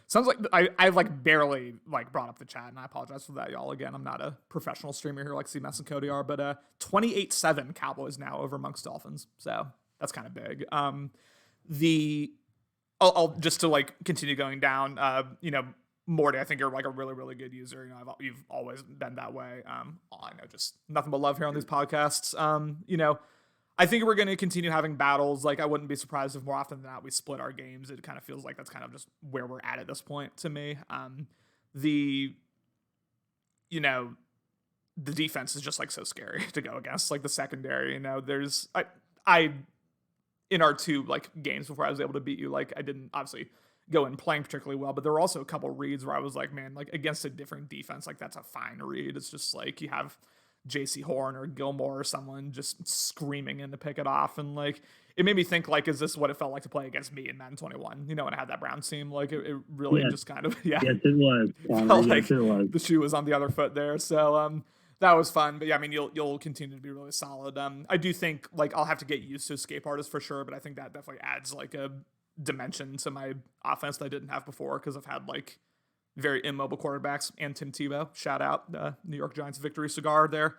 sounds like I like barely like brought up the chat, and I apologize for that, y'all. Again, I'm not a professional streamer here like CMS and Cody are, but 28-7 Cowboys now over amongst Dolphins. So that's kind of big. I'll just to like continue going down. You know, Morty, I think you're like a really, really good user. You know, you've always been that way. I know, just nothing but love here on these podcasts. You know, I think we're going to continue having battles. Like, I wouldn't be surprised if more often than not we split our games. It kind of feels like that's kind of just where we're at this point to me. You know, the defense is just like so scary to go against. Like the secondary, you know, there's I in our 2 like games before I was able to beat you, like I didn't obviously go in playing particularly well, but there were also a couple reads where I was like, man, like against a different defense, like that's a fine read. It's just like you have JC Horn or Gilmore or someone just screaming in to pick it off. And like, it made me think like, is this what it felt like to play against me in Madden 21? You know, when I had that Browns team, like it really just kind of, Yes, it was. Felt like it was. The shoe was on the other foot there. So, that was fun. But yeah, I mean, you'll continue to be really solid. I do think like I'll have to get used to escape artists for sure, but I think that definitely adds like a dimension to my offense that I didn't have before because I've had like very immobile quarterbacks and Tim Tebow. Shout out New York Giants victory cigar there.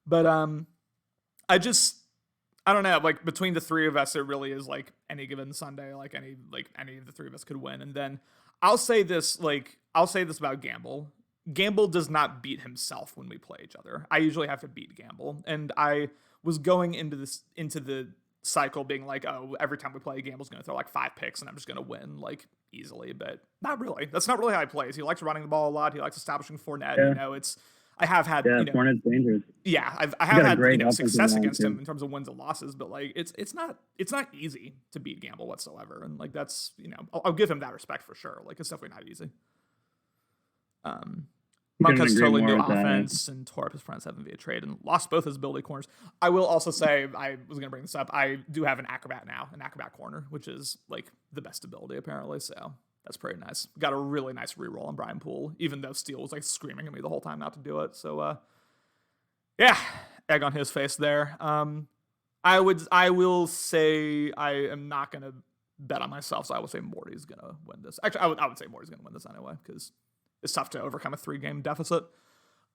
But I don't know, like between the three of us, it really is like any given Sunday, like any of the three of us could win. And then I'll say this about Gamble. Gamble does not beat himself when we play each other. I usually have to beat Gamble. And I was going into the cycle being like, oh, every time we play, Gamble's going to throw like 5 picks and I'm just going to win like easily. But not really. That's not really how he plays. He likes running the ball a lot. He likes establishing Fournette. Yeah. You know, I have had, Fournette's dangerous. Yeah, I have had success against him in terms of wins and losses, but like it's not easy to beat Gamble whatsoever, and like that's I'll give him that respect for sure. Like it's definitely not easy. Monk has totally new offense and tore up his front seven via trade and lost both his ability corners. I will also say, I was going to bring this up, I do have an acrobat corner, which is like the best ability apparently, so that's pretty nice. Got a really nice reroll on Brian Poole, even though Steele was like screaming at me the whole time not to do it. So yeah, egg on his face there. I will say I am not going to bet on myself, so I will say Morty's going to win this. Actually, I would say Morty's going to win this anyway, because it's tough to overcome a 3-game deficit.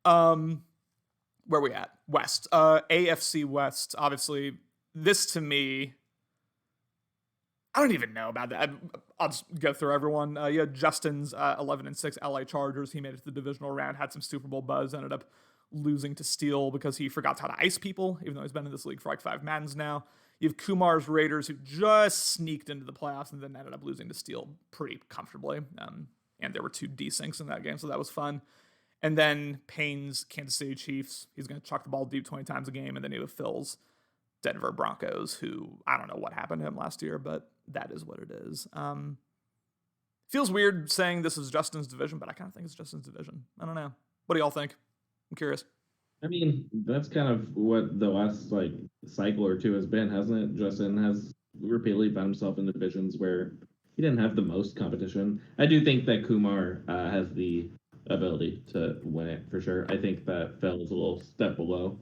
Where we at? West. AFC West. Obviously, this to me, I don't even know about that. I'll just go through everyone. You had Justin's 11-6 LA Chargers. He made it to the divisional round, had some Super Bowl buzz, ended up losing to Steele because he forgot how to ice people, even though he's been in this league for like 5 Maddens now. You have Kumar's Raiders, who just sneaked into the playoffs and then ended up losing to Steele pretty comfortably. And there were 2 desyncs in that game, so that was fun. And then Payne's Kansas City Chiefs. He's going to chuck the ball deep 20 times a game. And then you have Phil's Denver Broncos, who I don't know what happened to him last year, but that is what it is. Feels weird saying this is Justin's division, but I kind of think it's Justin's division. I don't know. What do y'all think? I'm curious. I mean, that's kind of what the last like cycle or two has been, hasn't it? Justin has repeatedly found himself in divisions where he didn't have the most competition. I do think that Kumar has the ability to win it for sure. I think that Phil is a little step below.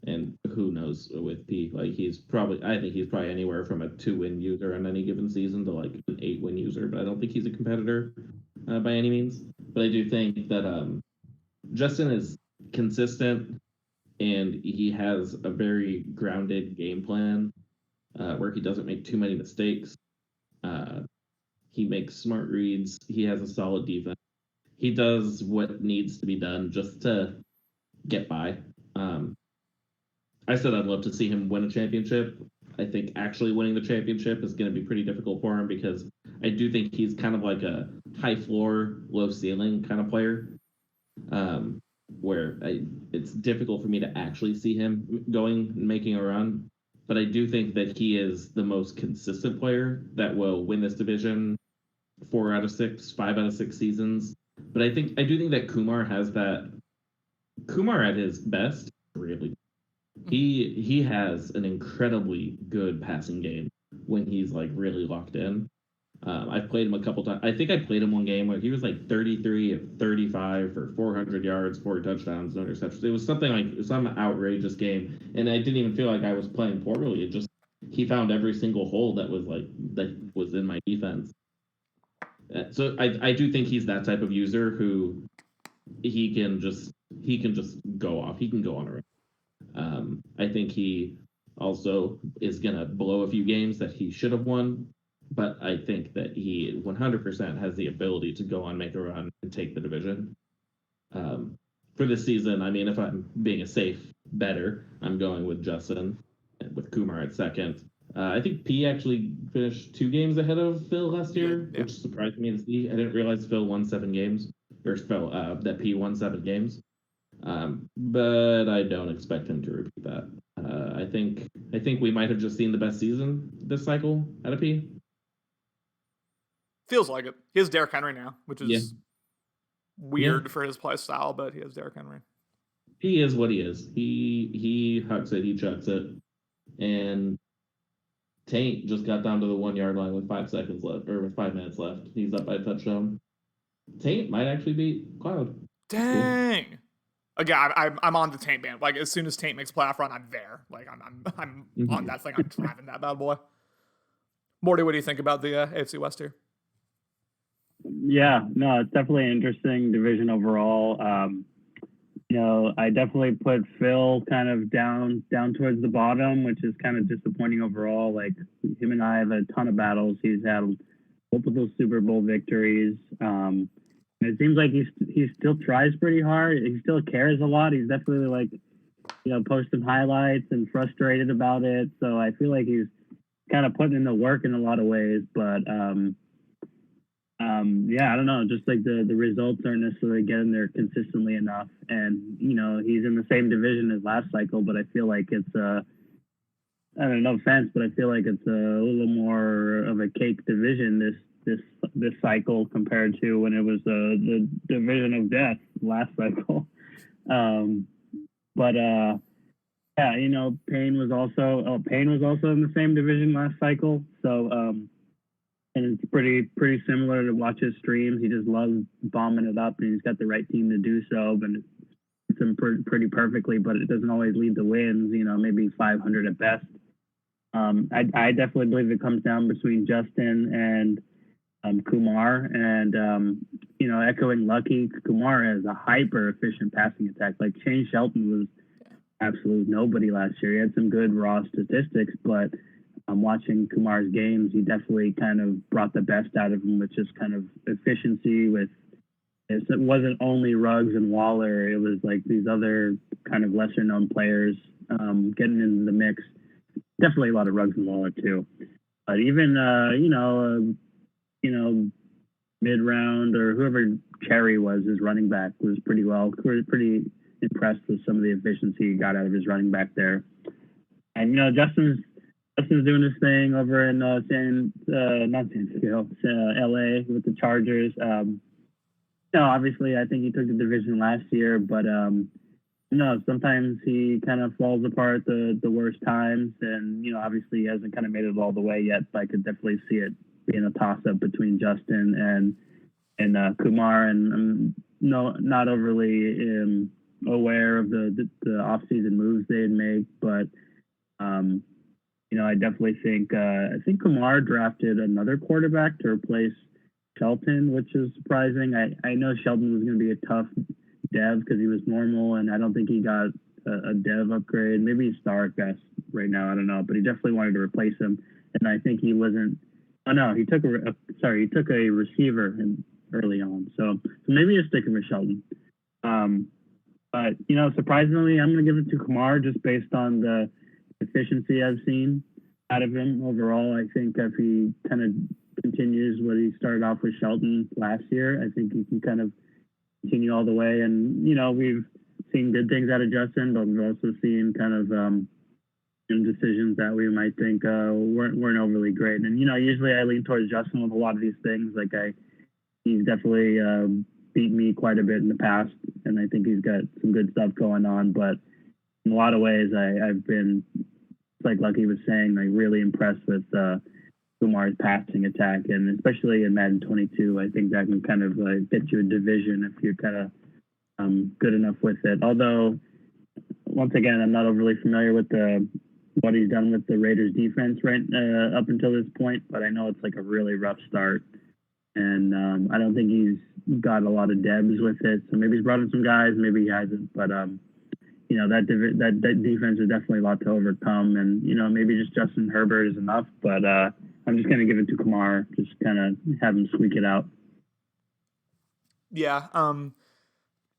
And who knows with P? Like I think he's probably anywhere from a 2-win user on any given season to like an 8-win user, but I don't think he's a competitor by any means. But I do think that Justin is consistent and he has a very grounded game plan where he doesn't make too many mistakes. He makes smart reads. He has a solid defense. He does what needs to be done just to get by. I said I'd love to see him win a championship. I think actually winning the championship is going to be pretty difficult for him because I do think he's kind of like a high floor, low ceiling kind of player, where it's difficult for me to actually see him going and making a run. But I do think that he is the most consistent player that will win this division 4 out of 6, 5 out of 6 seasons. But I do think that Kumar has that. Kumar at his best, really, he has an incredibly good passing game when he's like really locked in. I've played him a couple times. I think I played him one game where he was like 33 of 35 for 400 yards, 4 touchdowns, no interceptions. It was something like some outrageous game, and I didn't even feel like I was playing poorly. It just he found every single hole that was in my defense. So I do think he's that type of user who he can just go off. He can go on a run. I think he also is gonna blow a few games that he should have won, but I think that he 100% has the ability to go on, make a run, and take the division. For this season, I mean, if I'm being a safe better, I'm going with Justin with Kumar at second. I think P actually finished 2 games ahead of Phil last year, which surprised me to see. I didn't realize Phil won 7 games, or Phil that P won 7 games. But I don't expect him to repeat that. I think we might have just seen the best season this cycle out of P. Feels like it. He has Derrick Henry now, which is weird for his play style, but he has Derrick Henry. He is what he is. He hucks it, he chucks it, and Taint just got down to the 1-yard line with 5 seconds left, or with 5 minutes left. He's up by a touchdown. Taint might actually beat Cloud. Dang. Cool. Again, I'm on the Taint band. Like as soon as Taint makes playoff run, I'm there. Like I'm on that thing. I'm driving that bad boy. Morty, what do you think about the AFC West here? Yeah, no, it's definitely an interesting division overall. I definitely put Phil kind of down towards the bottom, which is kind of disappointing overall. Like him and I have a ton of battles. He's had multiple Super Bowl victories. And it seems like he still tries pretty hard. He still cares a lot. He's definitely like, posting highlights and frustrated about it. So I feel like he's kind of putting in the work in a lot of ways. But yeah, I don't know. Just like the results aren't necessarily getting there consistently enough. And he's in the same division as last cycle, but I feel like it's I don't know, no offense, but I feel like it's a little more of a cake division this cycle compared to when it was the division of death last cycle. But yeah, Payne was also in the same division last cycle. So and it's pretty similar to watch his streams. He just loves bombing it up, and he's got the right team to do so. And it's him pretty perfectly, but it doesn't always lead to wins. Maybe 500 at best. I definitely believe it comes down between Justin and Kumar, and echoing Lucky, Kumar has a hyper efficient passing attack. Like Shane Shelton was absolute nobody last year. He had some good raw statistics, but watching Kumar's games, he definitely kind of brought the best out of him with just kind of efficiency. It wasn't only Ruggs and Waller; it was like these other kind of lesser known players getting into the mix. Definitely a lot of Ruggs and Waller too, but even mid round or whoever Cherry was, his running back was pretty impressed with some of the efficiency he got out of his running back there. And Justin's doing his thing over in not San Francisco, LA with the Chargers. Obviously I think he took the division last year, but sometimes he kind of falls apart the worst times, and obviously he hasn't kind of made it all the way yet, but I could definitely see it being a toss-up between Justin and Kumar, and I'm not overly aware of the off-season moves they'd make, but I definitely think Kumar drafted another quarterback to replace Shelton, which is surprising. I know Shelton was going to be a tough dev because he was normal, and I don't think he got a dev upgrade. Maybe he's star at best right now, I don't know, but he definitely wanted to replace him, and I think he wasn't. Oh no, he took a receiver early on, so maybe he's sticking with Shelton. But surprisingly, I'm going to give it to Kumar just based on the efficiency I've seen out of him overall. I think if he kind of continues what he started off with Shelton last year, I think he can kind of continue all the way. And we've seen good things out of Justin, but we've also seen kind of decisions that we might think weren't overly great. And usually I lean towards Justin with a lot of these things. Like he's definitely beat me quite a bit in the past, and I think he's got some good stuff going on. But in a lot of ways, I've been, like Lucky was saying, like really impressed with Kumar's passing attack, and especially in Madden 22, I think that can kind of get you a division if you're kind of good enough with it. Although, once again, I'm not overly familiar with what he's done with the Raiders defense up until this point, but I know it's like a really rough start, and I don't think he's got a lot of debs with it. So maybe he's brought in some guys, maybe he hasn't, but that defense is definitely a lot to overcome, and maybe just Justin Herbert is enough, but I'm just going to give it to Kumar, just kind of have him squeak it out. Yeah,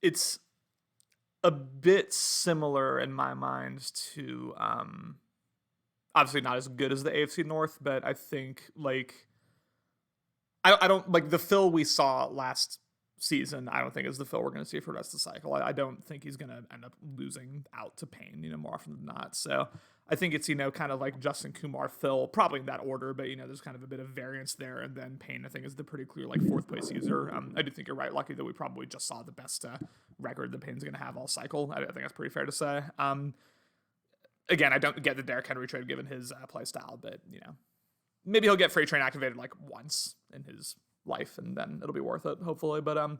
it's a bit similar in my mind to obviously not as good as the AFC North, but I think I don't like the Phil we saw last season. I don't think is the Phil we're going to see for the rest of the cycle. I don't think he's going to end up losing out to Payne, more often than not. So I think it's, kind of like Justin, Kumar, Phil, probably in that order, but, there's kind of a bit of variance there. And then Payne, I think, is the pretty clear, fourth place user. I do think you're right, Lucky, that we probably just saw the best record that Payne's going to have all cycle. I think that's pretty fair to say. Again, I don't get the Derrick Henry trade given his play style, but, maybe he'll get freight train activated once in his life, and then it'll be worth it, hopefully. But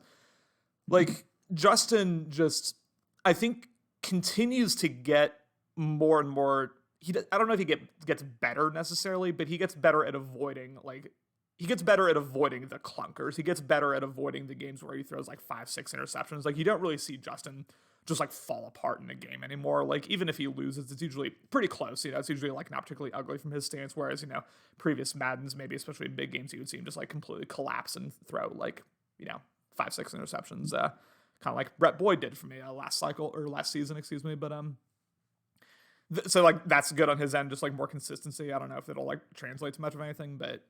Justin just, I think, continues to get more and more I don't know if he gets better necessarily, but he gets better at avoiding he gets better at avoiding the clunkers. He gets better at avoiding the games where he throws like 5-6 interceptions. Like you don't really see Justin just like fall apart in a game anymore. Like even if he loses, it's usually pretty close. It's usually like not particularly ugly from his stance. Whereas previous Maddens, maybe especially in big games, you would see him just like completely collapse and throw like 5-6 interceptions. Kind of like Brett Boyd did for me last season, excuse me. But so like that's good on his end, just like more consistency. I don't know if it'll like translate to much of anything, but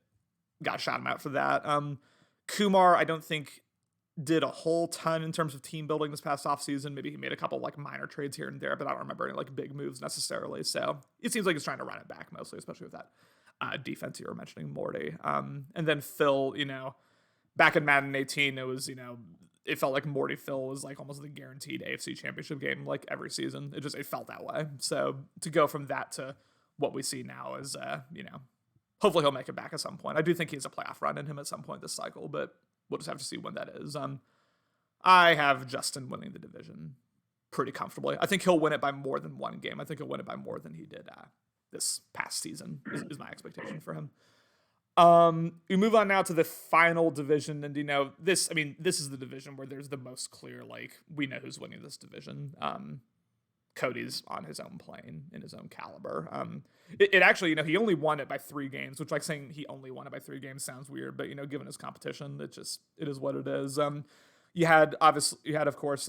got shot him out for that. Kumar, I don't think did a whole ton in terms of team building this past offseason. Maybe he made a couple like minor trades here and there, but I don't remember any like big moves necessarily. So it seems like he's trying to run it back mostly, especially with that defense you were mentioning, Morty. And then Phil, back in Madden 18, it was, it felt like Morty Phil was like almost the guaranteed AFC championship game like every season. It felt that way. So to go from that to what we see now is, hopefully he'll make it back at some point. I do think he has a playoff run in him at some point this cycle, but we'll just have to see when that is. I have Justin winning the division pretty comfortably. I think he'll win it by more than one game. I think he'll win it by more than he did this past season is my expectation for him. We move on now to the final division, and this is the division where there's the most clear, like, we know who's winning this division. Cody's on his own plane in his own caliber. It actually, he only won it by 3 games, which like saying he only won it by 3 games sounds weird, but given his competition, it is what it is. You had of course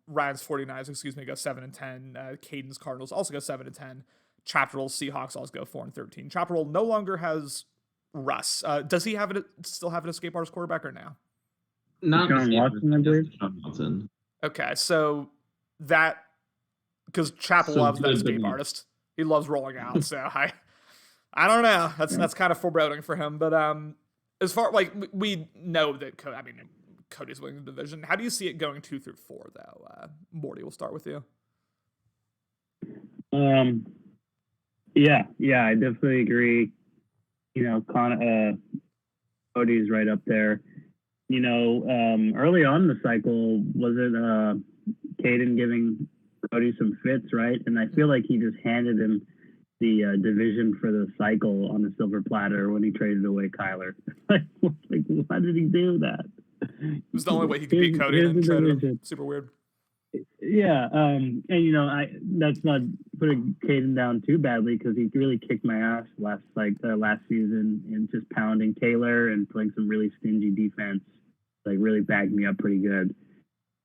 Ryan's 49ers, go 7-10. Caden's Cardinals also go 7-10. Chapter's Seahawks also go 4-13. Chapter no longer has Russ. Does he still have an escape artist quarterback or now? Not Sean Watson, I believe. Sean Watson. Okay, so that. Because Chapel loves that escape artist. He loves rolling out. So I don't know. That's kind of foreboding for him. But as far like we know that Cody's winning the division. How do you see it going 2 through 4 though? Morty, we'll start with you. Yeah, I definitely agree. Cody's right up there. Early on in the cycle, was it Caden giving Cody some fits, right? And I feel like he just handed him the division for the cycle on a silver platter when he traded away Kyler. like, why did he do that? It was the only way he could beat Cody and traded him. Super weird. Yeah, and that's not putting Caden down too badly because he really kicked my ass last season in just pounding Taylor and playing some really stingy defense, like really bagged me up pretty good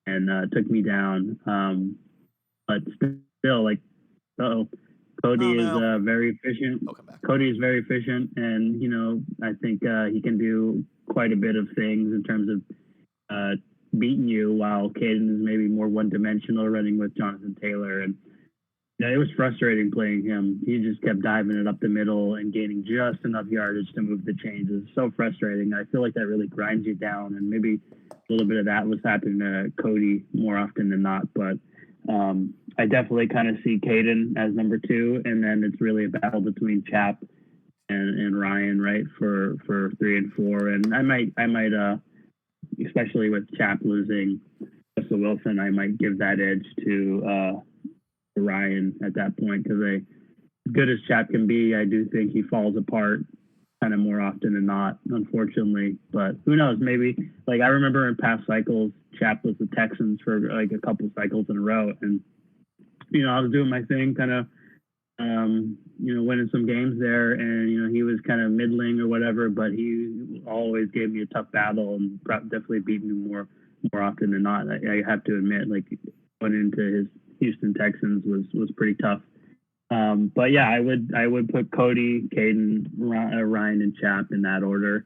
and took me down. But still, Cody is very efficient. Cody is very efficient, and I think he can do quite a bit of things in terms of beating you, while Caden is maybe more one-dimensional, running with Jonathan Taylor. And it was frustrating playing him. He just kept diving it up the middle and gaining just enough yardage to move the chains. It was so frustrating. I feel like that really grinds you down, and maybe a little bit of that was happening to Cody more often than not. But I definitely kind of see Caden as number 2, and then it's really a battle between Chap and Ryan, right, for 3 and 4. And I might especially with Chap losing Russell Wilson, I might give that edge to Ryan at that point, because as good as Chap can be, I do think he falls apart kind of more often than not, unfortunately. But who knows? Maybe, like, I remember in past cycles, Chap was the Texans for like a couple cycles in a row, and I was doing my thing, kind of winning some games there, and he was kind of middling or whatever, but he always gave me a tough battle and definitely beat me more often than not. I have to admit, like, going into his Houston Texans was pretty tough. But yeah, I would put Cody, Caden, Ryan, and Chap in that order.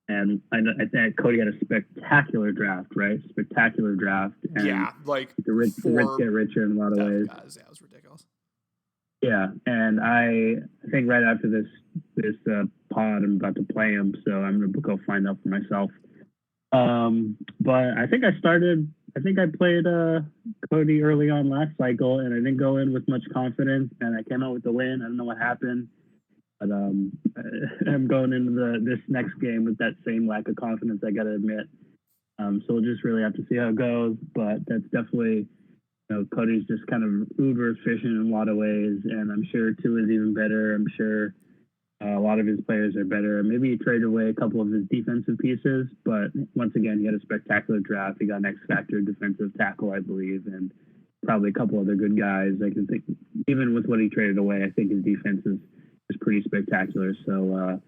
And I think Cody had a spectacular draft, right? Spectacular draft. And yeah, like the rich get richer in a lot of ways. Guys, yeah, it was ridiculous. Yeah, and I think right after this pod, I'm about to play him, so I'm gonna go find out for myself. But I think I played Cody early on last cycle, and I didn't go in with much confidence, and I came out with the win. I don't know what happened, but I'm going into this next game with that same lack of confidence, I gotta admit. So we'll just really have to see how it goes, but that's definitely Cody's just kind of uber efficient in a lot of ways, and I'm sure Tua is even better. I'm sure a lot of his players are better. Maybe he traded away a couple of his defensive pieces, but once again, he had a spectacular draft. He got an X factor defensive tackle, I believe, and probably a couple other good guys. I can think, even with what he traded away, I think his defense is pretty spectacular. So,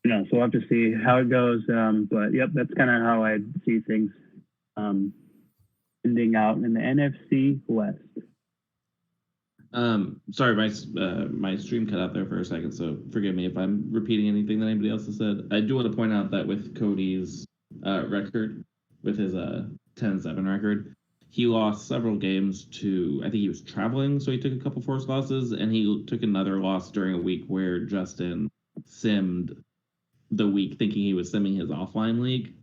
so we'll have to see how it goes. But yep, that's kind of how I see things ending out in the NFC West. Sorry, my stream cut out there for a second, so forgive me if I'm repeating anything that anybody else has said. I do want to point out that with Cody's record, with his 10-7 record, he lost several games to, I think he was traveling, so he took a couple forced losses, and he took another loss during a week where Justin simmed the week thinking he was simming his offline league.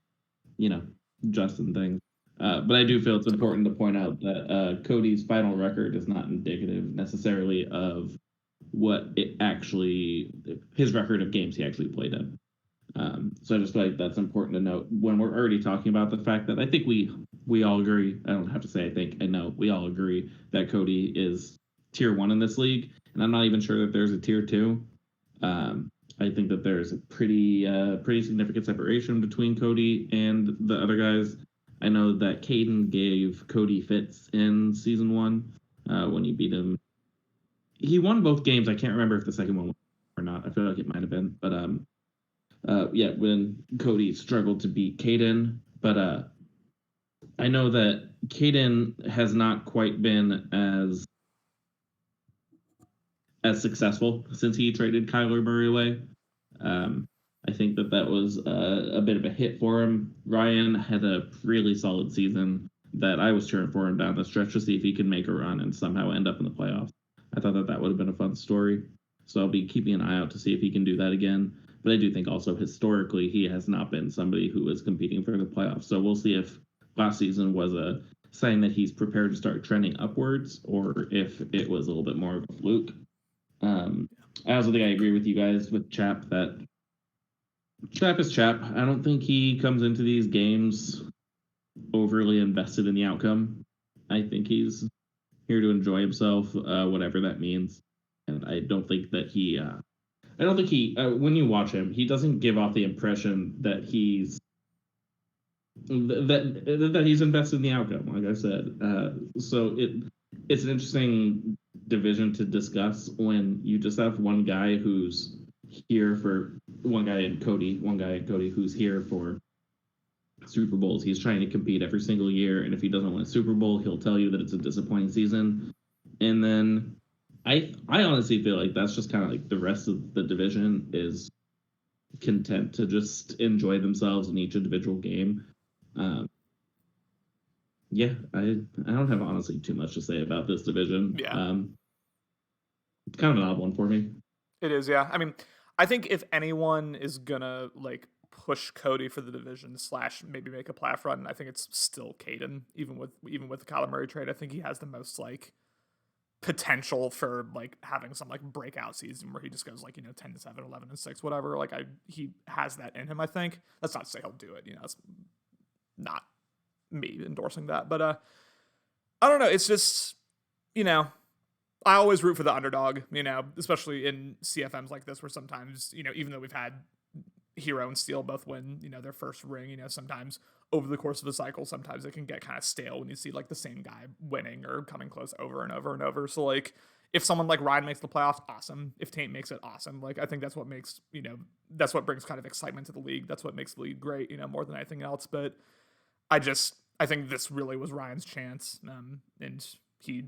Justin thing. But I do feel it's important to point out that Cody's final record is not indicative necessarily of what his record of games he actually played in. So I just feel like that's important to note when we're already talking about the fact that I think we all agree. I don't have to say I think, I know we all agree that Cody is tier 1 in this league, and I'm not even sure that there's a tier 2. I think that there's a pretty significant separation between Cody and the other guys. I know that Caden gave Cody fits in season 1 when he beat him. He won both games. I can't remember if the second one was or not. I feel like it might have been. But when Cody struggled to beat Caden. But I know that Caden has not quite been as successful since he traded Kyler Murray away. I think that was a bit of a hit for him. Ryan had a really solid season that I was cheering for him down the stretch to see if he could make a run and somehow end up in the playoffs. I thought that would have been a fun story. So I'll be keeping an eye out to see if he can do that again. But I do think also historically he has not been somebody who is competing for the playoffs. So we'll see if last season was a sign that he's prepared to start trending upwards or if it was a little bit more of a fluke. I also think I agree with you guys with Chap that Chap is Chap. I don't think he comes into these games overly invested in the outcome. I think he's here to enjoy himself, whatever that means. And I don't think that when you watch him, he doesn't give off the impression that he's invested in the outcome, like I said. So it's an interesting division to discuss when you just have one guy and Cody who's here for Super Bowls. He's trying to compete every single year, and if he doesn't win a Super Bowl, he'll tell you that it's a disappointing season. And then I honestly feel like that's just kind of like the rest of the division is content to just enjoy themselves in each individual game. I don't have honestly too much to say about this division. Yeah. It's kind of an odd one for me. It is, yeah. I mean, I think if anyone is gonna push Cody for the division / maybe make a playoff run, I think it's still Caden. Even with the Kyler Murray trade, I think he has the most potential for having some breakout season where he just goes 10-7, 11-6, whatever. He has that in him. I think that's not to say he'll do it. It's not me endorsing that, but I don't know. It's just I always root for the underdog, especially in CFMs like this, where sometimes, even though we've had Hero and Steel both win, their first ring, sometimes over the course of a cycle, sometimes it can get kind of stale when you see the same guy winning or coming close over and over and over. So if someone like Ryan makes the playoffs, awesome. If Taint makes it, awesome. I think that's what makes, that's what brings kind of excitement to the league. That's what makes the league great, more than anything else. But I think this really was Ryan's chance, and he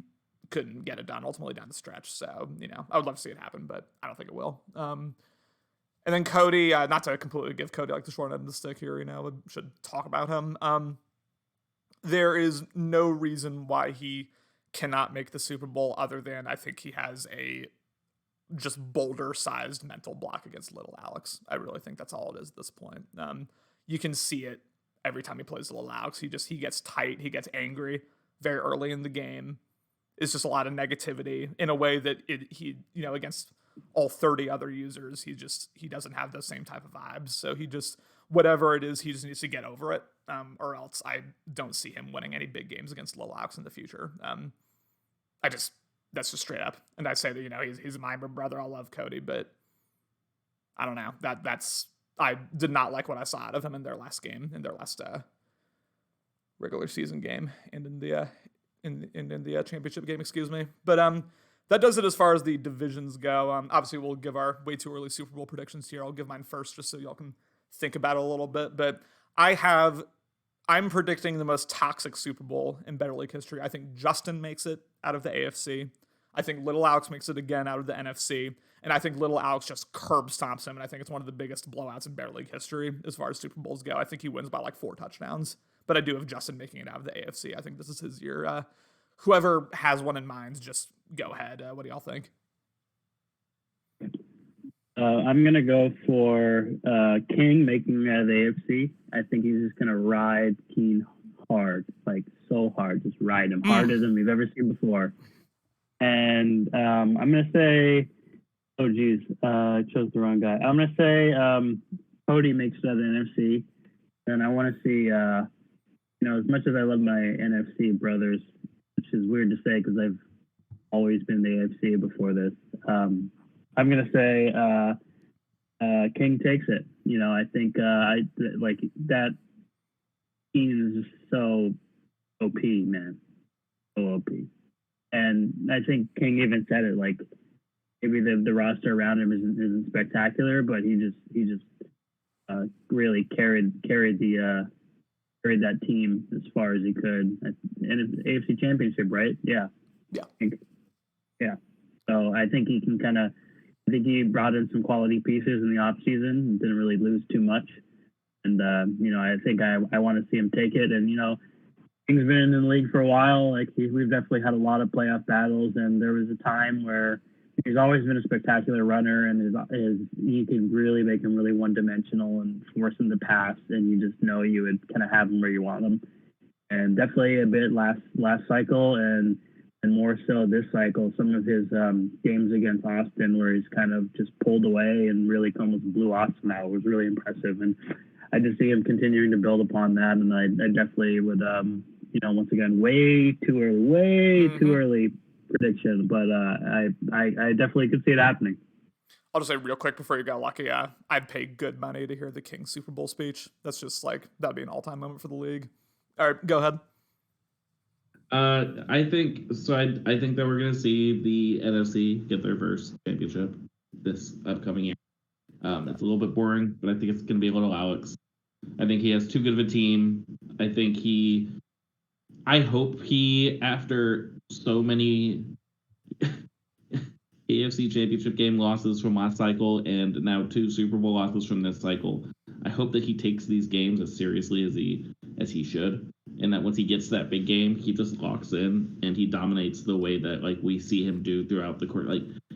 couldn't get it done ultimately down the stretch. So, I would love to see it happen, but I don't think it will. And then Cody, not to completely give Cody the short end of the stick here, we should talk about him. There is no reason why he cannot make the Super Bowl other than I think he has a just boulder-sized mental block against little Alex. I really think that's all it is at this point. You can see it every time he plays little Alex. He gets tight, he gets angry very early in the game. It's just a lot of negativity in a way that he against all 30 other users, he doesn't have those same type of vibes. So he just, whatever it is, he just needs to get over it. or else I don't see him winning any big games against Lil Alex in the future. That's just straight up. And I say that, he's my brother. I love Cody, but I don't know. I did not like what I saw out of him in their last game, in their last regular season game, and in the championship game, excuse me. But that does it as far as the divisions go. Obviously, we'll give our way too early Super Bowl predictions here. I'll give mine first, just so y'all can think about it a little bit. But I'm predicting the most toxic Super Bowl in Better League history. I think Justin makes it out of the AFC. I think Little Alex makes it again out of the NFC. And I think Little Alex just curb stomps him. And I think it's one of the biggest blowouts in Better League history as far as Super Bowls go. I think he wins by like 4 touchdowns. But I do have Justin making it out of the AFC. I think this is his year. Whoever has one in mind, just go ahead. What do y'all think? I'm going to go for King making it out of the AFC. I think he's just going to ride Keen hard, like so hard. Just ride him harder than we've ever seen before. And I'm going to say, oh, geez, I chose the wrong guy. I'm going to say Cody makes it out of the NFC. And I want to see, as much as I love my NFC brothers, which is weird to say because I've always been the AFC before this, I'm going to say King takes it. I think like that team is just so OP, man. So OP. And I think King even said it, like maybe the roster around him isn't spectacular, but he just really carried that team as far as he could. And it's AFC Championship, right? Yeah. Yeah. So I think he can I think he brought in some quality pieces in the off season and didn't really lose too much. And, I think I want to see him take it. And, King's been in the league for a while. Like we've definitely had a lot of playoff battles. And there was a time where he's always been a spectacular runner, and you can really make him really one-dimensional and force him to pass. And you just know you would kind of have him where you want him. And definitely a bit last cycle and more so this cycle, some of his games against Austin where he's kind of just pulled away and really almost blew Austin out was really impressive. And I just see him continuing to build upon that. And I definitely would, once again, way too early prediction, but I definitely could see it happening. I'll just say real quick before you got lucky, I'd pay good money to hear the King Super Bowl speech. That's just that'd be an all-time moment for the league. All right, go ahead. I think that we're going to see the NFC get their first championship this upcoming year. It's a little bit boring, but I think it's going to be a little Alex. I think he has too good of a team. I hope he, after so many AFC Championship game losses from last cycle and now 2 Super Bowl losses from this cycle, I hope that he takes these games as seriously as he should, and that once he gets that big game, he just locks in and he dominates the way that we see him do throughout the court.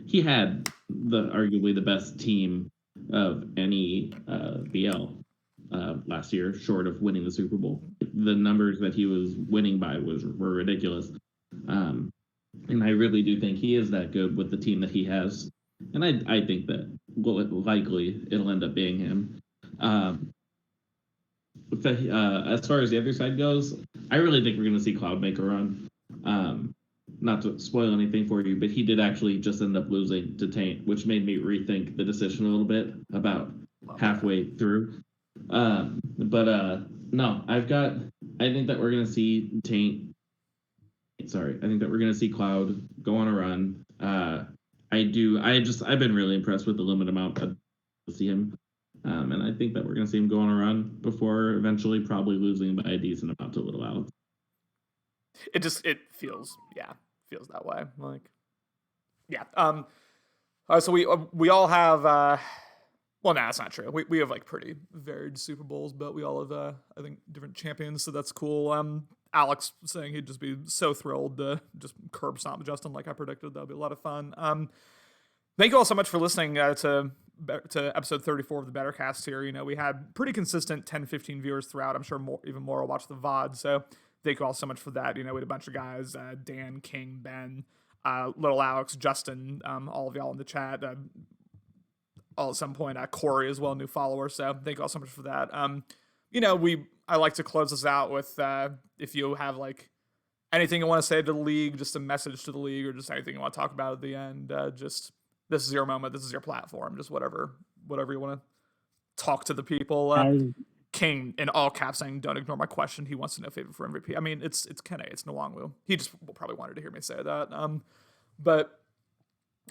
He had arguably the best team of any BL last year, short of winning the Super Bowl. The numbers that he was winning by were ridiculous. And I really do think he is that good with the team that he has. And I think that likely it'll end up being him. As far as the other side goes, I really think we're going to see Cloud make a run. Not to spoil anything for you, but he did actually just end up losing to Taint, which made me rethink the decision a little bit about halfway through. No, I think that we're going to see Taint. Sorry, I think that we're going to see Cloud go on a run. I've been really impressed with the limited amount to see him. And I think that we're going to see him go on a run before eventually probably losing by a decent amount to Little Alex. It feels that way. So we all have, well, no, that's not true. We have pretty varied Super Bowls, but we all have, I think, different champions. So that's cool. Alex saying he'd just be so thrilled to just curb stomp Justin like I predicted. That'll be a lot of fun. Thank you all so much for listening to episode 34 of the Bettercast here. We had pretty consistent 10-15 viewers throughout. I'm sure even more will watch the VOD. So thank you all so much for that. We had a bunch of guys, Dan, King, Ben, Little Alex, Justin, all of y'all in the chat. All at some point, Corey as well, new follower. So thank you all so much for that. I like to close this out with if you have like anything you want to say to the league, just a message to the league, or just anything you want to talk about at the end. Just this is your moment. This is your platform. Just whatever you want to talk to the people. King in all caps saying, "Don't ignore my question." He wants to know favorite for MVP. I mean, it's Kene, it's Nwangwu. He just probably wanted to hear me say that. But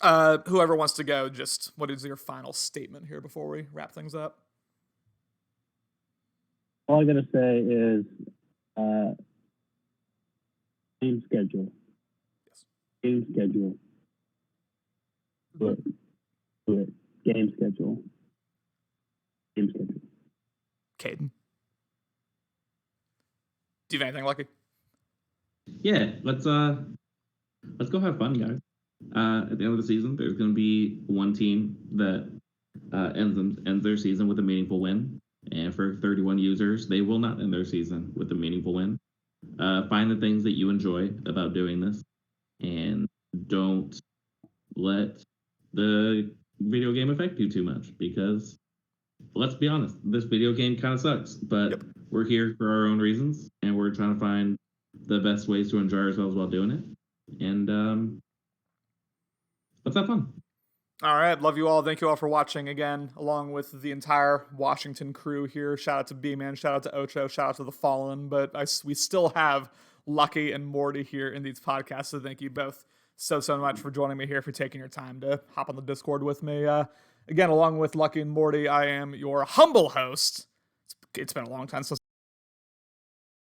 whoever wants to go, just what is your final statement here before we wrap things up? All I gotta say is game schedule. Yes. Game schedule. Do it. Game schedule. Game schedule. Caden, do you have anything, Lucky? Yeah, let's go have fun, guys. At the end of the season, there's going to be one team that ends their season with a meaningful win, and for 31 users, they will not end their season with a meaningful win. Find the things that you enjoy about doing this, and don't let the video game affect you too much, because let's be honest, this video game kind of sucks, but we're here for our own reasons, and we're trying to find the best ways to enjoy ourselves while doing it. And let's have fun. All right. Love you all. Thank you all for watching again, along with the entire Washington crew here. Shout out to B-Man. Shout out to Ocho. Shout out to the Fallen. But we still have Lucky and Morty here in these podcasts. So thank you both so much for joining me here, for taking your time to hop on the Discord with me. Again, along with Lucky and Morty, I am your humble host. It's been a long time since